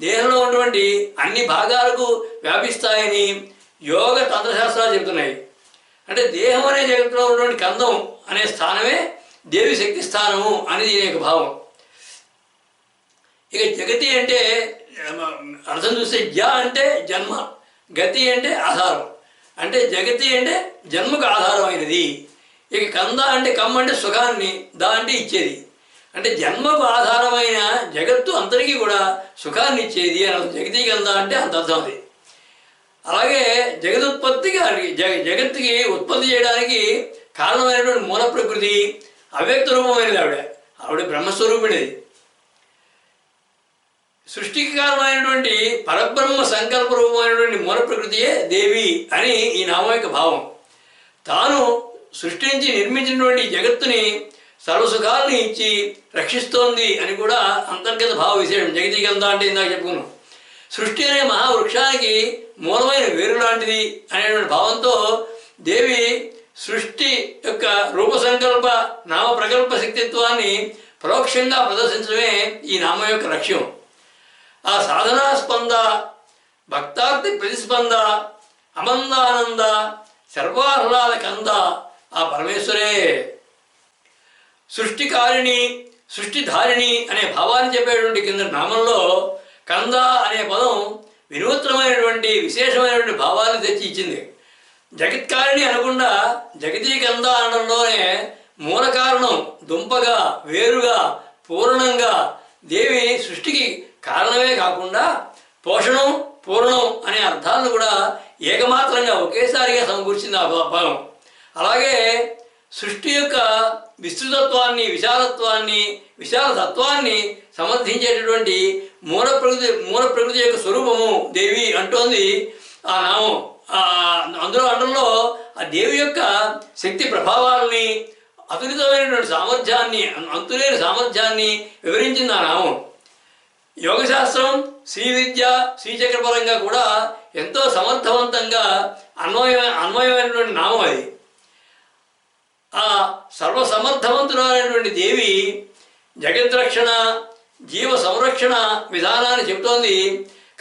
దేహంలో ఉన్నటువంటి అన్ని భాగాలకు వ్యాపిస్తాయని యోగ తంత్రశాస్త్రాలు చెబుతున్నాయి. అంటే దేహం అనే జగత్తులో ఉన్నటువంటి కందం అనే స్థానమే దేవి శక్తి స్థానము అనేది దీని యొక్క భావం. ఇక జగతి అంటే అర్థం చూస్తే జ అంటే జన్మ, గతి అంటే ఆధారం, అంటే జగతి అంటే జన్మకు ఆధారమైనది. ఇక కంద అంటే కమ్ అంటే సుఖాన్ని, దా అంటే ఇచ్చేది, అంటే జన్మకు ఆధారమైన జగత్తు అందరికీ కూడా సుఖాన్ని ఇచ్చేది అని జగతి కంద అంటే అంత అర్థం అది. అలాగే జగత్తుకి ఉత్పత్తి చేయడానికి కారణమైనటువంటి మూల ప్రకృతి అవ్యక్త రూపమైనది ఆవిడ బ్రహ్మస్వరూపిణిది. సృష్టికి కారణమైనటువంటి పరబ్రహ్మ సంకల్ప రూపమైనటువంటి మూల ప్రకృతియే దేవి అని ఈ నామం యొక్క భావం. తాను సృష్టించి నిర్మించినటువంటి జగత్తుని సర్వసుఖాలని ఇచ్చి రక్షిస్తోంది అని కూడా అంతర్గత భావ విశేషం. జగతికంతా అంటే ఇందాక చెప్పుకున్నాం. సృష్టి అనే మహావృక్షానికి మూలమైన వేరు లాంటిది అనేటువంటి భావంతో దేవి సృష్టి యొక్క రూపసంకల్ప నామ ప్రకల్ప శక్తిత్వాన్ని పరోక్షంగా ప్రదర్శించడమే ఈ నామం యొక్క లక్ష్యం. ఆ సాధనా స్పంద, భక్తార్థి ప్రతిస్పంద, అమందానంద, సర్వాహ్లాద కంద ఆ పరమేశ్వరే. సృష్టికారిణి, సృష్టిధారిణి అనే భావాన్ని చెప్పేటువంటి కింద నామంలో కంద అనే పదం వినూత్నమైనటువంటి విశేషమైనటువంటి భావాన్ని తెచ్చి ఇచ్చింది. జగత్కారిణి అనకుండా జగతీకంద అనడంలోనే మూల కారణం, దుంపగా, వేరుగా, పూర్ణంగా దేవి సృష్టికి కారణమే కాకుండా పోషణం, పూర్ణం అనే అర్థాలను కూడా ఏకమాత్రంగా ఒకేసారిగా సమకూర్చింది ఆ పదం. అలాగే సృష్టి యొక్క విస్తృతత్వాన్ని, విశాలతత్వాన్ని సమర్థించేటటువంటి మూల ప్రకృతి యొక్క స్వరూపము దేవి అంటోంది ఆ నామం. అందులో ఆ దేవి యొక్క శక్తి ప్రభావాలని, అతులితమైనటువంటి సామర్థ్యాన్ని, అంతులేని సామర్థ్యాన్ని వివరించింది ఆ నామం. యోగశాస్త్రం, శ్రీ విద్య, శ్రీచక్రపరంగా కూడా ఎంతో సమర్థవంతంగా అన్వయమైనటువంటి నామం అది. ఆ సర్వసమర్థవంతురాలైనటువంటి దేవి జగద్రక్షణ, జీవ సంరక్షణ విధానాన్ని చెబుతోంది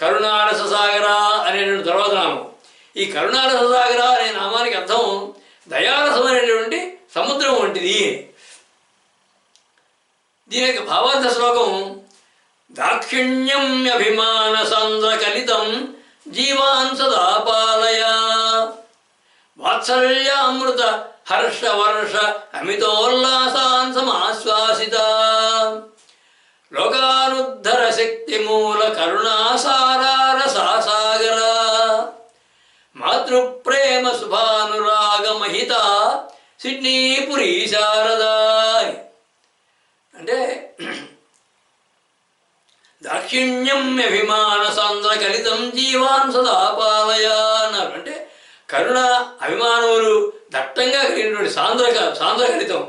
కరుణారస సాగర అనేటువంటి తర్వాత నామం. ఈ కరుణారస సాగర అనే నామానికి అర్థం దయారసమైనటువంటి సముద్రం వంటిది. దీని యొక్క భావార్థ శ్లోకం దాక్షిణ్యమ్యభిమాన సాంద్రకలితం జీవాన్ సదా పాలయ వాత్సల్యామృత హర్ష వర్ష అమితోల్లాసాన్ సమాశ్వాసిత లోకానుద్ధర శక్తి మూల కరుణాసారసాగర మాతృప్రేమ శుభానురాగ మహిత సిడ్నీపురి శారదా. అంటే దాక్షిణ్యమ్యభిమాన సాంద్రకలితం జీవాన్ సదా పాలయ అన్నారు. అంటే కరుణ, అభిమానములు దట్టంగా కలిగినటువంటి సాంద్రకలితం,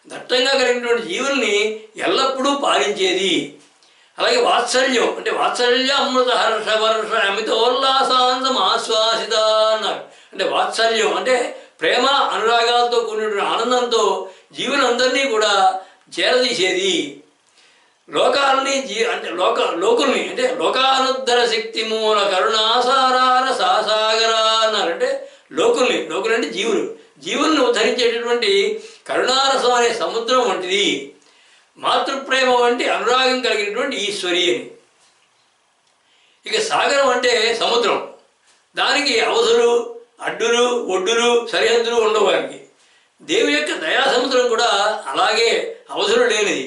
దట్టంగా కలిగినటువంటి జీవుల్ని ఎల్లప్పుడూ పాలించేది. అలాగే వాత్సల్యం అంటే వాత్సల్య అమృత హర్ష వర్ష అమితోల్లాసాంతం ఆశ్వాసిత అన్నారు. అంటే వాత్సల్యం అంటే ప్రేమ, అనురాగాలతో కూడినటువంటి ఆనందంతో జీవులందరినీ కూడా చేరదీసేది. లోకాలని లోకుల్ని అంటే లోకానుద్ధర శక్తి మూల కరుణాసార సాగర అన్నారు. అంటే లోకుల్ని అంటే జీవుల్ని ఉద్ధరించేటటువంటి కరుణారసం అనే సముద్రం వంటిది. మాతృప్రేమ వంటి అనురాగం కలిగినటువంటి ఈశ్వరి అని. ఇక సాగరం అంటే సముద్రం. దానికి అవధులు, అడ్డులు, ఒడ్డులు, సరిహద్దులు ఉండవు. వారికి దేవి యొక్క దయా సముద్రం కూడా అలాగే అవధులు లేనిది,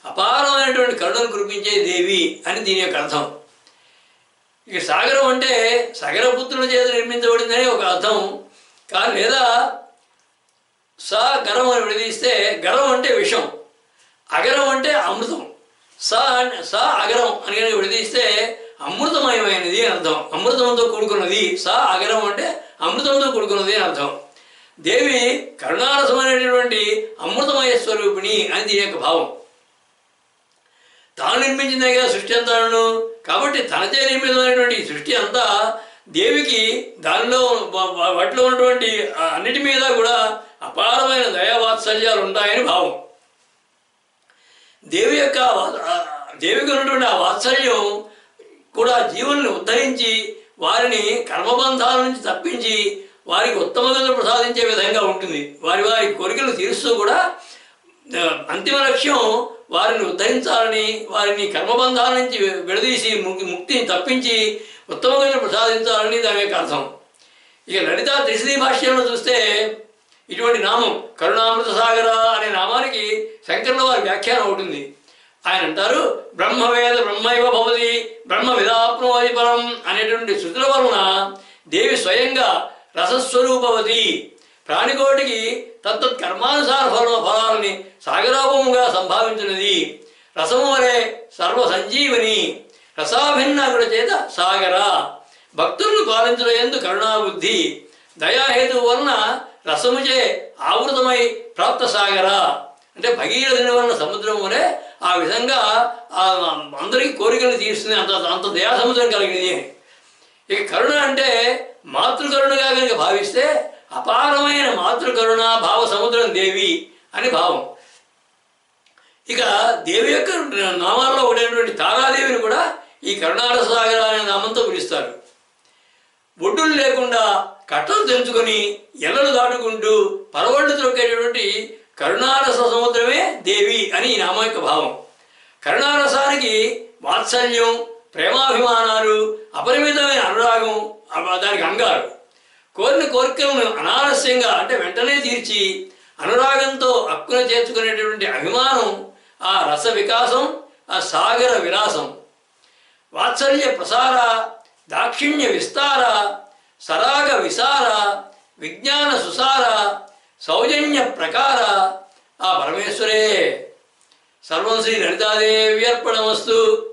అపారమైనటువంటి కరుణను కురిపించే దేవి అని దీని యొక్క అర్థం. ఇక సాగరం అంటే సగరపుత్రుల చేత నిర్మించబడిందని ఒక అర్థం. కానీ లేదా గరం అని విడదీస్తే గరం అంటే విషం, అగరం అంటే అమృతం. అగరం అని కనుక విడదీస్తే అమృతమయమైనది అని అర్థం. అమృతంతో కూడుకున్నది. అగరం అంటే అమృతంతో కూడుకున్నది అని అర్థం. దేవి కరుణారసమైనటువంటి అమృతమయ స్వరూపిణి అని దీని యొక్క భావం. తాను నిర్మించిందే కదా సృష్టి అంతాను. కాబట్టి తనచే నిర్మితమైనటువంటి సృష్టి అంతా దేవికి దానిలో వాటిలో ఉన్నటువంటి అన్నిటి మీద కూడా అపారమైన దయావాత్సల్యాలు ఉంటాయని భావం. దేవికి ఉన్నటువంటి ఆ వాత్సల్యం కూడా జీవుల్ని ఉద్ధరించి వారిని కర్మబంధాల నుంచి తప్పించి వారికి ఉత్తమ గతులు ప్రసాదించే విధంగా ఉంటుంది. వారి కోరికలు తీరుస్తూ కూడా అంతిమ లక్ష్యం వారిని ఉద్ధరించాలని, వారిని కర్మబంధాల నుంచి విడదీసి ముక్తిని తప్పించి ఉత్తమ గతులు ప్రసాదించాలని దాని యొక్క అర్థం. ఇక లలితా త్రిశతి భాష్యంలో చూస్తే ఇటువంటి నామం కరుణామృత సాగర అనే నామానికి శంకరుల వారి వ్యాఖ్యానం అవుతుంది. ఆయన అంటారు బ్రహ్మవేద బ్రహ్మైవ భవతి బ్రహ్మ విదాప్నోతి పరం అనేటువంటి శృతుల వలన దేవి స్వయంగా రసస్వరూపవతి, ప్రాణికోటికి తత్తత్ కర్మానుసార ఫలాలని సాగరాపముగా సంభావించినది. రసము వలె సర్వ సంజీవని, రసాభిన్నాకుల చేత సాగర, భక్తులను పాలించడం ఎందు కరుణాబుద్ధి, దయాహేతు వలన రసముచే ఆవృతమై ప్రాప్త సాగర. అంటే భగీరథుని వలన సముద్రం వలె ఆ విధంగా అందరికీ కోరికలు తీరుస్తుంది. అంత దయా సముద్రం కలిగినది. ఇక కరుణ అంటే మాతృకరుణగా కనుక భావిస్తే అపారమైన మాతృకరుణ భావ సముద్రం దేవి అని భావం. ఇక దేవి యొక్క నామాల్లో ఒకటైనటువంటి తారాదేవిని కూడా ఈ కరుణారస సాగర అనే నామంతో పిలుస్తారు. ఒడ్డులు లేకుండా కట్టలు తెంచుకొని ఎల్లలు దాటుకుంటూ పరవళ్ళు త్రొక్కేటటువంటి కరుణారస సముద్రమే దేవి అని ఈ నామం యొక్క భావం. కరుణారసానికి వాత్సల్యం, ప్రేమాభిమానాలు, అపరిమితమైన అనురాగం దానికి అంగాలు. కోరిన కోరికలను అనాలస్యంగా అంటే వెంటనే తీర్చి అనురాగంతో హక్కున చేర్చుకునేటటువంటి అభిమానం ఆ రస వికాసం, ఆ సాగర విలాసం. వాత్సల్య ప్రసార, దాక్షిణ్య విస్తార, సరాగ విసార, విజ్ఞాన సుసార, సౌజన్య ప్రకార ఆ పరమేశ్వరే. సర్వం శ్రీ లలితాదేవి అర్పణమస్తు.